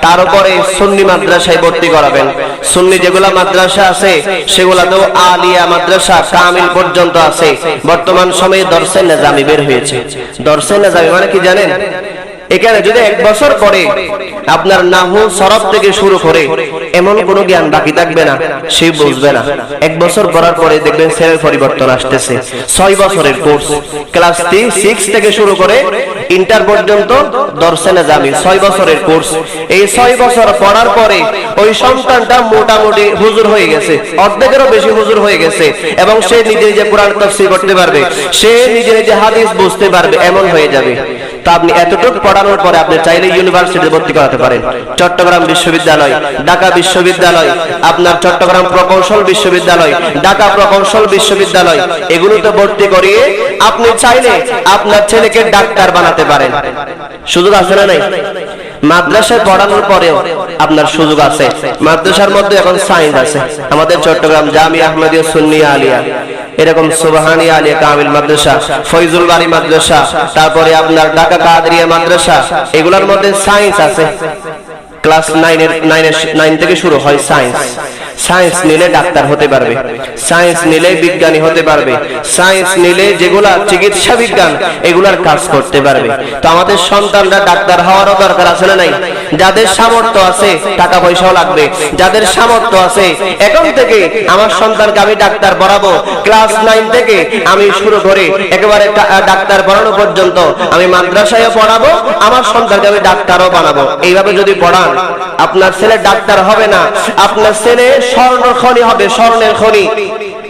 তার উপরে সুন্নি মাদ্রাসায় ভর্তি করাবেন। সুন্নি যেগুলা মাদ্রাসা আছে সেগুলাতেও আলিয়া মাদ্রাসা কামিল পর্যন্ত আছে। বর্তমান সময়ে দরসে নিজামি বের হয়েছে। দরসে নিজামি মানে কি জানেন? এখানে যদি 1 বছর পরে আপনার নাহু সরফ থেকে শুরু করে এমন কোনো জ্ঞান বাকি থাকবে না, সে বুঝবে না। 1 বছর পড়ার পরে দেখবেন ছেলের পরিবর্তন আসতেছে। 6 বছরের কোর্স, ক্লাস 6 থেকে শুরু করে ইন্টার পর্যন্ত দরসে নিজামি 6 বছরের কোর্স। এই 6 বছর পড়ার পরে ওই সন্তানটা মোটামুটি হুজুর হয়ে গেছে, অর্ধেকেরও বেশি হুজুর হয়ে গেছে, এবং সে নিজে নিজে কোরআন তাফসীর করতে পারবে, সে নিজে নিজে হাদিস বুঝতে পারবে, এমন হয়ে যাবে। তা আপনি এতটুকু পড়ানোর পরে আপনি চাইলে ইউনিভার্সিটিতে ভর্তি করাতে পারেন। চট্টগ্রাম বিশ্ববিদ্যালয়, ঢাকা বিশ্ববিদ্যালয়, আপনার চট্টগ্রাম প্রকৌশল বিশ্ববিদ্যালয়, ঢাকা প্রকৌশল বিশ্ববিদ্যালয়, এগুলোতে ভর্তি করিয়ে আপনি চাইলে আপনার ছেলেকে ডাক্তার বানাতে পারেন। সুযোগ আছে না নাই? মাদ্রাসায় পড়ানোর পরেও আপনার সুযোগ আছে। মাদ্রাসার মধ্যে এখন সায়েন্স আছে। আমাদের চট্টগ্রাম জামিয়া আহমদিয়া সুন্নিয়া আলিয়া, এরকম সুবহানিয়া আলিয়া কামিল মাদ্রাসা, ফয়জুল বাড়ি মাদ্রাসা, তারপরে আপনার ঢাকা কাদরিয়া মাদ্রাসা, এগুলোর মধ্যে সায়েন্স আছে। ক্লাস 9 থেকে শুরু হয় সায়েন্স। সায়েন্স নিলে ডাক্তার হতে পারবে, সায়েন্স নিলে বিজ্ঞানী হতে পারবে, সায়েন্স নিলে যেগুলা চিকিৎসা বিজ্ঞান এগুলার কাজ করতে পারবে। তো আমাদের সন্তানরা ডাক্তার হওয়ারও দরকার আছে না নাই? যাদের সামর্থ্য আছে, টাকা পয়সাও লাগবে, যাদের সামর্থ্য আছে এখন থেকে আমার সন্তানকে আমি ডাক্তার পড়াবো, ক্লাস 9 থেকে আমি শুরু করে একেবারে ডাক্তার পড়ানো পর্যন্ত আমি মাদ্রাসায় পড়াবো, আমার সন্তানকে আমি ডাক্তারও বানাবো। এইভাবে যদি পড়ান আপনার ছেলে ডাক্তার হবে না, আপনার ছেলে স্বর্ণ খনি হবে, স্বর্ণের খনি।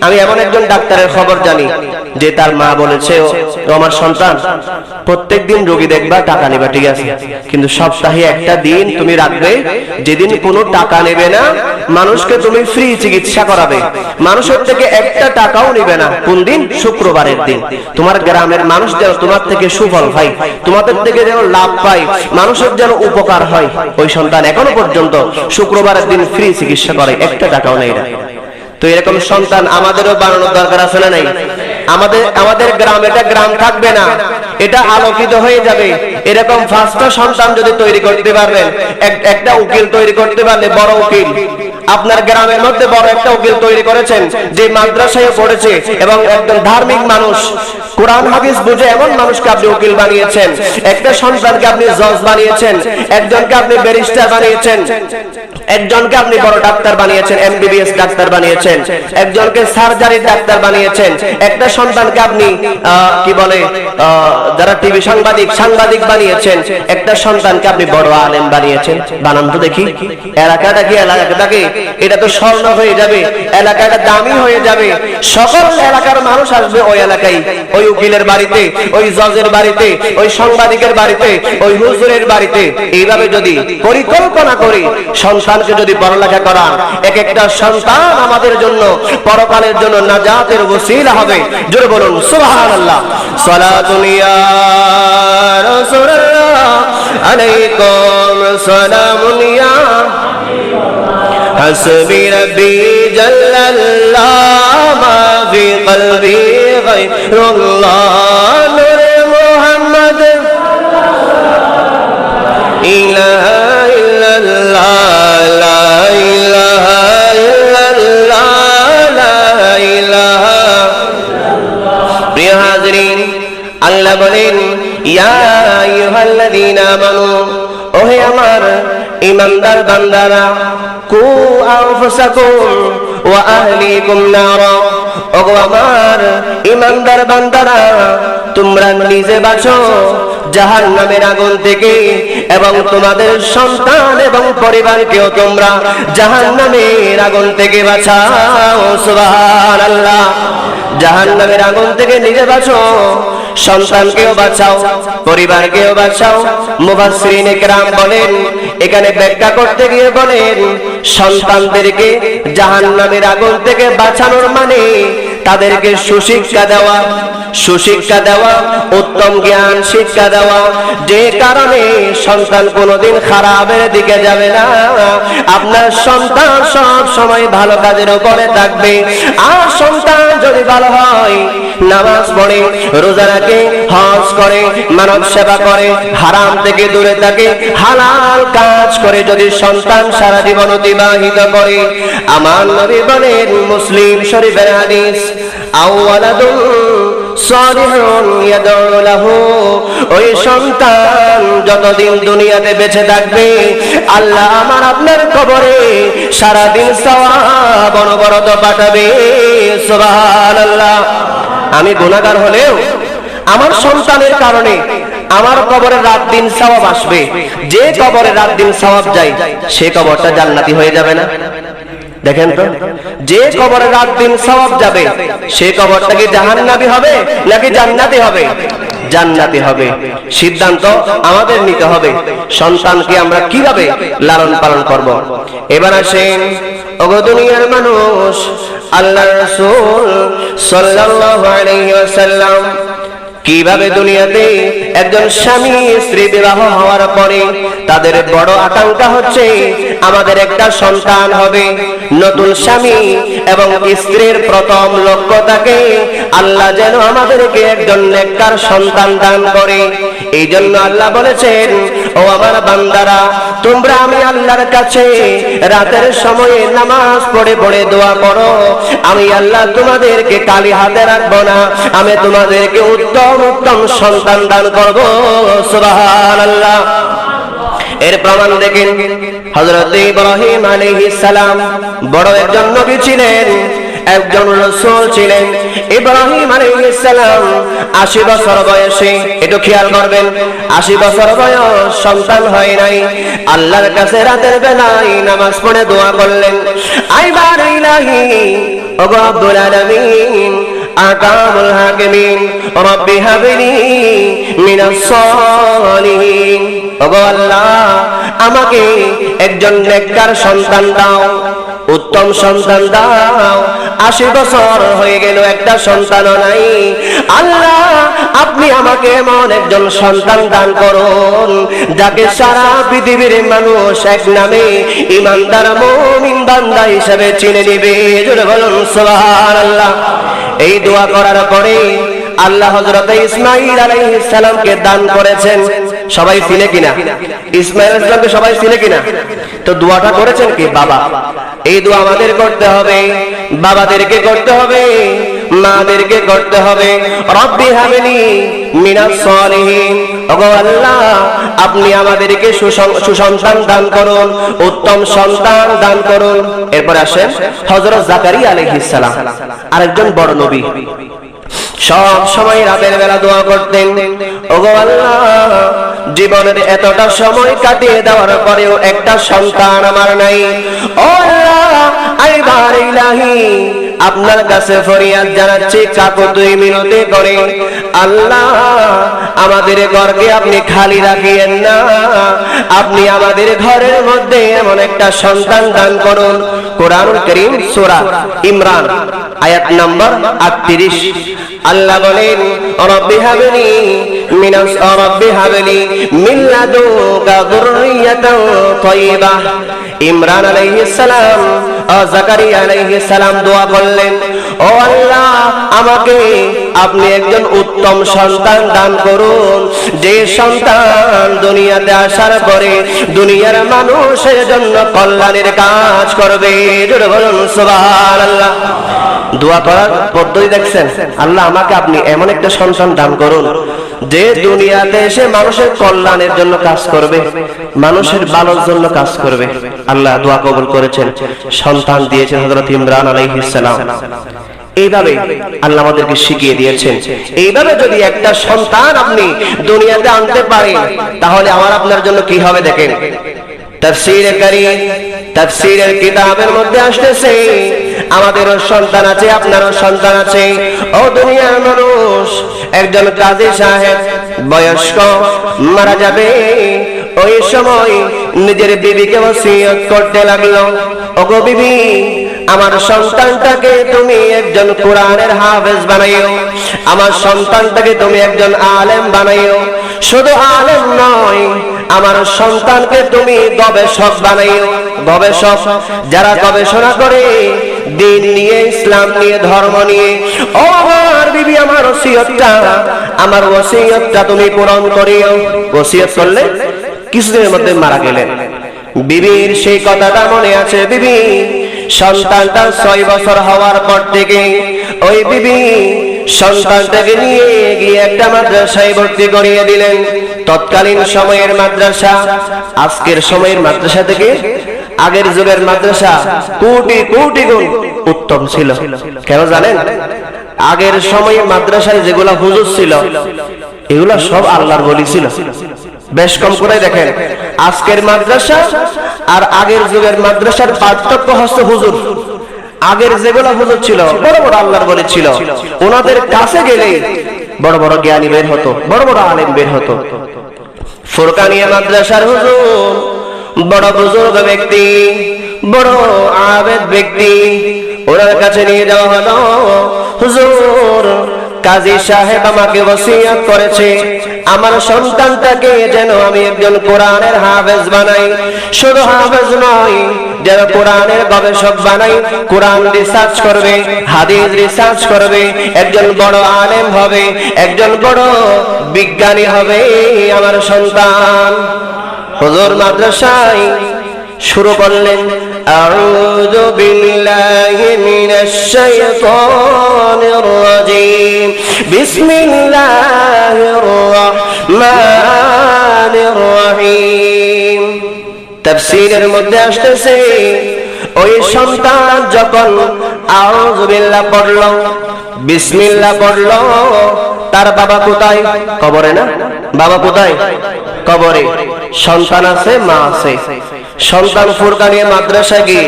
আমি এমন একজন ডাক্তারের খবর জানি, যে তার মা বলেছে ও আমার সন্তান প্রত্যেকদিন রোগী দেখবা, টাকা নেবা, ঠিক আছে, কিন্তু সপ্তাহে একটা দিন তুমি রাখবে যেদিন কোনো টাকা নেবে না, মানুষকে তুমি ফ্রি চিকিৎসা করাবে, মানুষের থেকে একটা টাকাও নেবে না। কোন দিন? শুক্রবারের দিন। তোমার গ্রামের মানুষ যেন তোমার থেকে সুফল পায়, তোমাদের থেকে যেন লাভ পায়, মানুষের যেন উপকার হয়। ওই সন্তান এখনো পর্যন্ত শুক্রবারের দিন ফ্রি চিকিৎসা করে, একটা টাকাও নেই না। তো এরকম সন্তান আমাদেরও বানানোর দরকার আছে না নাই? আমাদের গ্রাম, এটা গ্রাম থাকবে না, এটা আলোকিত হয়ে যাবে। এরকম 5টা সন্তান যদি তৈরি করতে পারবেন, একটা উকিল তৈরি করতে পারলে, বড় উকিল, আপনার গ্রামের মধ্যে বড় একটা উকিল তৈরি করেছেন, যে মাদ্রাসায় পড়েছে এবং একজন ধার্মিক মানুষ, কোরআন হাদিস বুঝে এমন মানুষকে আপনি উকিল বানিয়েছেন। একটা সন্তানকে আপনি জজ বানিয়েছেন, একজনকে আপনি ব্যারিস্টার বানিয়েছেন, একজনকে আপনি বড় ডাক্তার বানিয়েছেন, এমবিবিএস ডাক্তার বানিয়েছেন, একজনকে সার্জারির ডাক্তার বানিয়েছেন, একটা সন্তানকে আপনি কি বলে যারা টিভি সাংবাদিক বানিয়েছেন, একটা সন্তানকে আপনি বড় আলেম বানিয়েছেন। বানান তো দেখি। এলাকাটাকে এটা তো স্বর্ণ হয়ে যাবে, এলাকাটা দামি হয়ে যাবে, সকল এলাকার মানুষ আসবে ওই এলাকায়, ওই উকিলের বাড়িতে, ওই জজের বাড়িতে, ওই সাংবাদিকের বাড়িতে, ওই হুজুরের বাড়িতে। এইভাবে যদি পরিকল্পনা করি সন্তানকে যদি পড়ালেখা করান, এক একটা সন্তান আমাদের জন্য পরকালের জন্য নাজাতের ওসিলা হবে। জোরে বলুন সুবহানাল্লাহ। সালাতুন ইয়া রাসূলুল্লাহ আলাইকুম সালামুন ইয়া হাসবি রব্বি জাল্লাল্লাহ মা ফি কলবি গায়রুল্লাহ নূরে মুহাম্মদ ইলাহা ইল্লাল্লাহ লা ইলাহা ইল্লাল্লাহ লা ইলাহা। প্রিয় হাজরিন, আল্লাহ বলেন ইয়া আইয়ুহাল্লাযীনা আমানু, ওহে আমার ঈমানদার বান্দারা, কু আনফুসাকুম ওয়া আহলিকুম নারা, ওগো আমার ঈমানদার বান্দারা, তোমরা নিজে বাঁচো জাহান্নামের আগুন থেকে, এবং তোমাদের সন্তান এবং পরিবারকেও তোমরা জাহান্নামের আগুন থেকে বাঁচাও। সুবহানাল্লাহ। জাহান্নামের আগুন থেকে নিজে বাঁচো, সন্তানকেও বাঁচাও, পরিবারকেও বাঁচাও। মুফাসসিরিনে কেরাম বলেন, এখানে ব্যাখ্যা করতে গিয়ে বলেন, সন্তানদেরকে জাহান্নামের আগুন থেকে বাঁচানোর মানে তাদেরকে সুশিক্ষা দেওয়া, সুশিক্ষা দেওয়া, উত্তম জ্ঞান শিক্ষা দেওয়া, যে কারণে সন্তান কোনোদিন খারাপের দিকে যাবে না। আপনার সন্তান সব সময় ভালো কাজের উপরে থাকবে। আর সন্তান যদি ভালো হয়, নামাজ পড়ে, রোজা রাখে, হজ করে, মানব সেবা করে, হারাম থেকে দূরে থাকে, হালাল কাজ করে যদি সন্তান সারা জীবন অতিবাহিত করে, আমার নবী বলেন, মুসলিম শরীফের হাদিস, আওয়ালাদুন সালিহুন ইয়াদউ লাহু, ওই সন্তান যতদিন দুনিয়াতে বেঁচে থাকবে, আল্লাহ আমার আপনার কবরে সারাদিন সওয়াব অনবরত পাঠাবে। সুবহানাল্লাহ। আমি গুনাহগার হলেও আমার সন্তানের কারণে আমার কবরে রাত দিন সওয়াব আসবে। যে কবরে রাত দিন সওয়াব যায়, সে কবরটা জান্নাতি হয়ে যাবে না? দেখেন তো, যে কবরে রাত দিন সওয়াব যাবে, সে কবরটা কি জাহান্নামী হবে নাকি জান্নাতি হবে? জান্নাতি হবে। সিদ্ধান্ত আমাদের নিতে হবে সন্তানকে আমরা কিভাবে লালন পালন করব। এবার আসেন, ওগো দুনিয়ার মানুষ, আল্লাহর রাসূল সাল্লাল্লাহু আলাইহি ওয়াসাল্লাম কিভাবে দুনিয়াতে একজন স্বামী স্ত্রী বিবাহ হওয়ার পরে তাদের বড় আকাঙ্ক্ষা হচ্ছে আমাদের একটা সন্তান হবে। নতুন স্বামী এবং স্ত্রীর প্রথম লক্ষ্য থাকে আল্লাহ যেন আমাদেরকে একজন নেককার সন্তান দান করে। এই জন্য আল্লাহ বলেছেন, ও আমার বান্দারা, তোমরা আমি আল্লাহর কাছে রাতের সময়ে নামাজ পড়ে পড়ে দোয়া করো, আমি আল্লাহ তোমাদেরকে খালি হাতে রাখবো না, আমি তোমাদেরকে উত্তম উত্তম সন্তান দান করবো। সুবহানাল্লাহ। এর প্রমাণ দেখেন, হযরত ইব্রাহিম আলাইহিস সালাম বড় একজন নবী ছিলেন, একজন রাসূল ছিলেন। ইব্রাহিম আলাইহিস সালাম 80 বছর বয়সে, একটু খেয়াল করবেন, 80 বছর বয়স, সন্তান হয় নাই। আল্লাহর কাছে রাতের বেলায় নামাজ পড়ে দোয়া করলেন, আইবার ইলাহি, ওগো রব্বুল আলামিন, আহকামুল হাকিমিন রব্বি হাবলি মিনাস সালিহিন। ওগো আল্লাহ, আমাকে একজন নেককার সন্তান দাও, উত্তম সন্তান দাও। 80 বছর হয়ে গেল, একটা সন্তানও নাই। আল্লাহ, আপনি আমাকে এমন একজন সন্তান দান করুন যাকে সারা পৃথিবীর মানুষ এক নামে ঈমানদার মুমিন বান্দা হিসেবে চিনে নেবে। জোরে বলুন সুবহানাল্লাহ। এই দোয়া করার পরে আল্লাহ হযরত ইসমাঈল আলাইহিস সালামকে দান করেছেন। সবাই চিনে কিনা? ইসমাঈল আলাইহিস সালামকে সবাই চিনে কিনা? তো দোয়াটা করেছেন কি? বাবা। এই দোয়া আমাদের করতে হবে, বাবাদেরকে করতে হবে, মাদেরকে করতে হবে। রব্বি হাবলি মিনাস সালিহিন। ওগো আল্লাহ, আপনি আমাদেরকে সুসন্তান দান করুন, উত্তম সন্তান দান করুন। এরপর আসেন হযরত জাকারিয়া আলাইহিস সালাম, আরেকজন বড় নবী। সব সময় রাতের বেলা দোয়া করতেন, ওগো আল্লাহ, জীবনের এতটা সময় কাটিয়ে দেওয়ার পরেও একটা সন্তান আমার নাই। ও আল্লাহ, আইবার ইলাহি, আপনার কাছে ফরিয়াদ জানাচ্ছি কাকুতুই মিনতি করে, আল্লাহ আমাদের ঘরকে আপনি খালি রাখিয়েন না। আপনি আমাদের ঘরের মধ্যে এমন একটা সন্তান দান করুন। কোরআনুল কারীম সূরা ইমরান আয়াত নম্বর 38। আল্লাহ বলেন, রব্বি হাবলি মিন লাদুনকা যুররিয়াতান তাইয়্যিবাহ। ইমরান আলাইহিস সালাম ও জাকারিয়া আলাইহিস সালাম দোয়া করলেন, ও আল্লাহ, আমাকে আপনি একজন উত্তম সন্তান দান করুন, যে সন্তান দুনিয়াতে আসার পরে দুনিয়ার মানুষের জন্য কল্যাণের কাজ করবে। জোরে বলুন সুবহানাল্লাহ। দোয়া করার পদ্ধতি দেখছেন? আল্লাহ, আমাকে আপনি এমন একটা সন্তান দান করুন যে দুনিয়াতে এসে মানুষের কল্যাণের জন্য কাজ করবে, মানুষের ভালোর জন্য কাজ করবে। আল্লাহ দোয়া কবুল করেছেন, সন্তান দিয়েছেন হযরত ইমরান আলাইহিস সালাম। এইভাবে আল্লাহ আমাদেরকে শিখিয়ে দিয়েছেন, এইভাবে যদি একটা সন্তান আপনি দুনিয়াতে আনতে পারেন তাহলে আমার আপনার জন্য কি হবে দেখেন। তাফসীরে কারীম, তাফসীরের কিতাবের মধ্যে আসতেছে, আমাদেরও সন্তান আছে, আপনারও সন্তান আছে। ও দুনিয়ার মানুষ, একজন কাজী সাহেব বয়স্ক মারা যাবে, ওই সময় নিজের বিবিকে ওসিয়ত করতে লাগলো, ওগো বিবি, আমার সন্তানটাকে তুমি একজন কোরআনের হাফেজ বানাইও, আমার সন্তানটাকে তুমি একজন আলেম বানাইও। শুধু আলেম নয়, আমার সন্তানকে তুমি গবেষক বানাইও। গবেষক, যারা গবেষণা করে দিন নিয়ে, ইসলাম নিয়ে, ধর্ম নিয়ে। ও আমার বিবি, আমার ওসিয়তটা তুমি পূরণ করিও। ওসিয়ত করলে কিছুদিনের মধ্যে মারা গেলেন। বিবির সেই কথাটা মনে আছে। বিবি সন্তানটা 6 বছর হওয়ার পর থেকে ওই বিবি সন্তানটাকে নিয়ে গিয়ে একটা মাদ্রাসায় ভর্তি করিয়ে দিলেন। তৎকালীন সময়ের মাদ্রাসা আজকের সময়ের মাদ্রাসা থেকে আগের যুগের মাদ্রাসা কোটি কোটি গুণ উত্তম ছিল। কেন জানেন? আগের সময়ে মাদ্রাসায় যেগুলা হুজুর ছিল এগুলা সব আল্লাহর ওলি ছিল। বেশ কম করে দেখেন, আজকের মাদ্রাসা আর আগের যুগের মাদ্রাসার পার্থক্য হচ্ছে হুজুর। আগের যেগুলা হুজুর ছিল বড় বড় আল্লাহর ওলি ছিল, ওনাদের কাছে গেলে বড় বড় জ্ঞানী বের হতো, বড় বড় আলেম বের হতো। ফুরকানিয়া মাদ্রাসার হুজুর বড় বুজুর্গ ব্যক্তি, বড় আবেদ ব্যক্তি, ওনার কাছে নিয়ে যাওয়া হলো। হুজুর, কাজী সাহেব আমাকে ওসিয়ত করেছে আমার সন্তানটাকে যেন আমি একজন কোরআনের হাফেজ বানাই। শুধু হাফেজ নয়, যেন কোরআনের গবেষক বানাই, কোরআন রিসার্চ করবে, হাদিস রিসার্চ করবে, একজন বড় আলেম হবে, একজন বড় বিজ্ঞানী হবে আমার সন্তান। হুজুর মাদ্রাসায় শুরু করলেন, আউযু বিল্লাহি মিনাশ শাইতানির রাজীম, বিসমিল্লাহির রাহমানির রহিম। তাফসীরের মধ্যে আসতেছে, ওই সন্তান যখন আউযু বিল্লাহ পড়ল, বিসমিল্লাহ পড়ল, তার বাবা কোথায়? কবরে না? বাবা কোথায়? কবরে। সন্তান আছে, মা আছে। সন্তান ফুরকানিয়া মাদ্রাসায় গিয়ে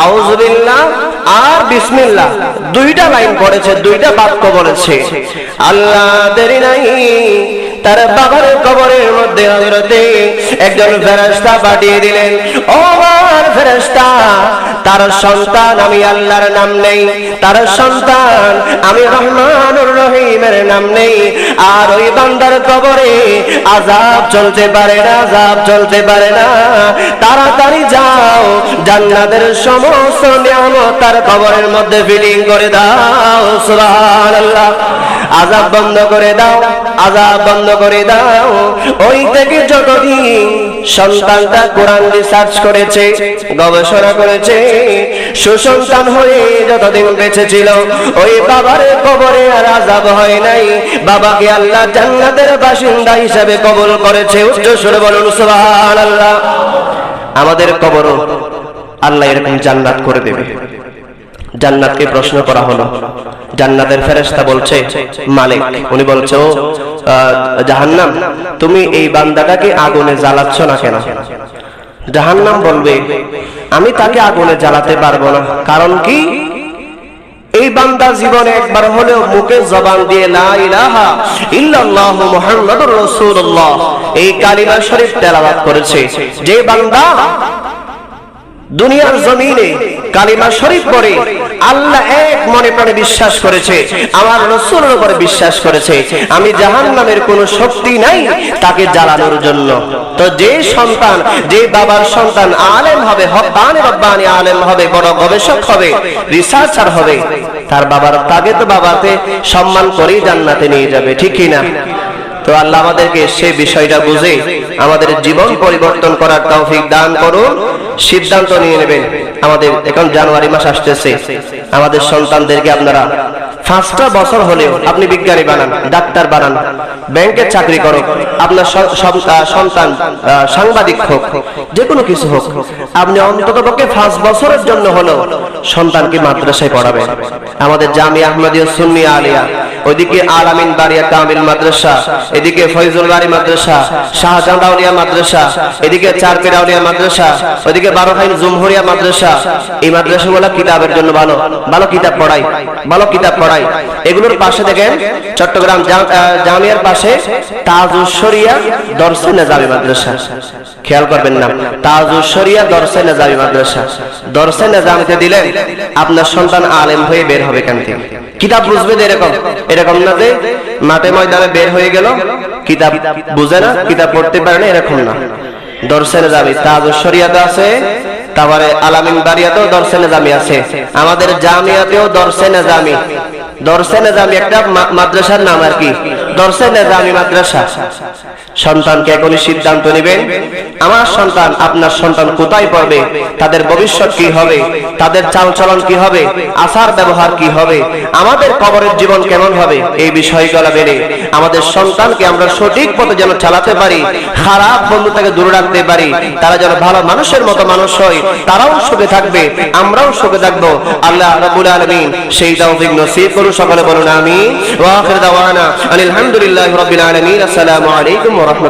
আউযু বিল্লাহ আর বিসমিল্লাহ, দুইটা লাইন পড়েছে, দুইটা বাক্য বলেছে। আল্লাহ দেরি নাই, তার বাবার কবরের মধ্যে হযরতে একজন ফেরেশতা পাঠিয়ে দিলেন। ও আমার ফেরেশতা, তার সন্তান আমি আল্লাহর নাম নেই, তার সন্তান আমি রহমানুর রহিমের নাম নেই, আর ওই বান্দার কবরে আযাব চলতে পারে না, আযাব চলতে পারে না। তাড়াতাড়ি যাও, জান্নাতের সমস্ত নিয়ামত তার কবরের মধ্যে ফিটিং করে দাও। সুবহানাল্লাহ। আযাব বন্ধ করে দাও, আযাব বন্ধ করে দাও। ওই থেকে যতদিন সন্তানটা কোরআন রিসার্চ করেছে, গবেষণা করেছে, সুসন্তান হয়ে যতদিন বেঁচে ছিল, ওই বাবার কবরে আর আযাব হয় নাই। বাবাকে আল্লাহ জান্নাতের বাসিন্দা হিসেবে কবুল করেছে। উচ্চ সুরে বলুন সুবহানাল্লাহ। আমাদের কবরও আল্লাহ এরকম জান্নাত করে দেবে। জান্নাতকে প্রশ্ন করা হলো, জান্নাতের ফেরেশতা বলছে মালিক, উনি বলছে ও জাহান্নাম, তুমি এই বান্দাটাকে আগুনে জ্বালাচ্ছ না কেন? জাহান্নাম বলবে আমি তাকে আগুনে জ্বালাতে পারবো না, কারণ কি? এই বান্দা জীবনে একবার হলেও মুখে জবান দিয়ে লা ইলাহা ইল্লাল্লাহু মুহাম্মাদুর রাসূলুল্লাহ এই কালিমা শরীফ তেলাওয়াত করেছে। যে বান্দা দুনিয়ার জমিনে কালিমা শরীফ পড়ে আল্লাহ এক মনে প্রাণে বিশ্বাস করেছে, আমার রাসূলের উপরে বিশ্বাস করেছে, আমি জাহান্নামের কোনো শক্তি নাই তাকে জ্বালানোর জন্য। তো যে সন্তান, যে বাবার সন্তান আলেম হবে, হক্কানি রব্বানি আলেম হবে, বড় গবেষক হবে, রিসার্চার হবে, তার বাবার তাকে তো বাবাকে সম্মান করেই জান্নাতে নিয়ে যাবে, ঠিক কি না? তো আল্লাহ আমাদেরকে সেই বিষয়টা বুঝে আমাদের জীবন পরিবর্তন করার তৌফিক দান করুন। সিদ্ধান্ত নিয়ে নেবেন, আমাদের এখন জানুয়ারি মাস আসতেছে, আমাদের সন্তানদেরকে আপনারা 5টা বছর হলেও আপনি বিজ্ঞানী বানান, ডাক্তার বানান, ব্যাংকের চাকরি করো, আপনার সন্তান সাংবাদিক হোক, যে কোনো কিছু হোক, আপনি অন্ততপক্ষে 5 বছরের জন্য হলেও সন্তানকে মাদ্রাসায় পড়াবেন। আমাদের জামিয়া আহমদিয়া সুন্নিয়া আলিয়া, ওইদিকে আল আমিন বারিয়া কামিল মাদ্রাসা, এদিকে ফয়জুল বারি মাদ্রাসা, শাহজাহান আউলিয়া মাদ্রাসা, এদিকে চারপেড়া আউলিয়া মাদ্রাসা, ওইদিকে বারোখাইন জুমহুরিয়া মাদ্রাসা। এই মাদ্রাসাগুলো কিতাবের জন্য ভালো, ভালো কিতাব পড়ায়, ভালো কিতাব পড়ায়। এগুলোর পাশে দেখেন চট্টগ্রাম জামিয়ার পাশে তাজুস শরিয়া দরসে নেজামি মাদ্রাসা, খেয়াল করবেন না, তাজুস শরিয়া দরসে নেজামি মাদ্রাসা। দরসে নেজামিতে দিলেন আপনার সন্তান আলেম হয়ে বের হবে কেন থেকে? কিতাব বুঝবে এরকম, এরকম না যে মাঠে ময়দানে বের হয়ে গেল, কিতাব বুঝে না, কিতাব পড়তে পারে না, এরকম না। দরসে নেজামি তাজুস শরিয়াতে আছে, তারপরে আলামিন বারিয়াতেও দরসে নেজামি আছে, আমাদের জামিয়াতেও দরসে নেজামি। দরসে নেজামি একটা মাদ্রাসার নাম আর কি, দরসে নেজামি মাদ্রাসা। সন্তানকে এখনই সিদ্ধান্ত নেবেন, আমার সন্তান, আপনার সন্তান কোথায় পড়বে, তাদের ভবিষ্যৎ কি হবে, তাদের চালচলন কি হবে, আচার ব্যবহার কি হবে, আমাদের কবরের জীবন কেমন হবে, এই বিষয়গুলো মেনে আমাদের সন্তানকে আমরা সঠিক পথে যেন চালাতে পারি, খারাপ বন্ধু থেকে দূরে রাখতে পারি, তারা যেন ভালো মানুষের মতো মানুষ হয়, তারাও সুখে থাকবে, আমরাও সুখে থাকবো। আল্লাহ রাব্বুল আলামিন সেই তৌফিক নসিব করুন। সকলে বলুন আমিন। ওয়া আখির দাওয়ানা আলহামদুলিল্লাহি রাব্বিল আলামিন। আসসালামু আলাইকুম ওয়া রাহমাতুল্লাহ।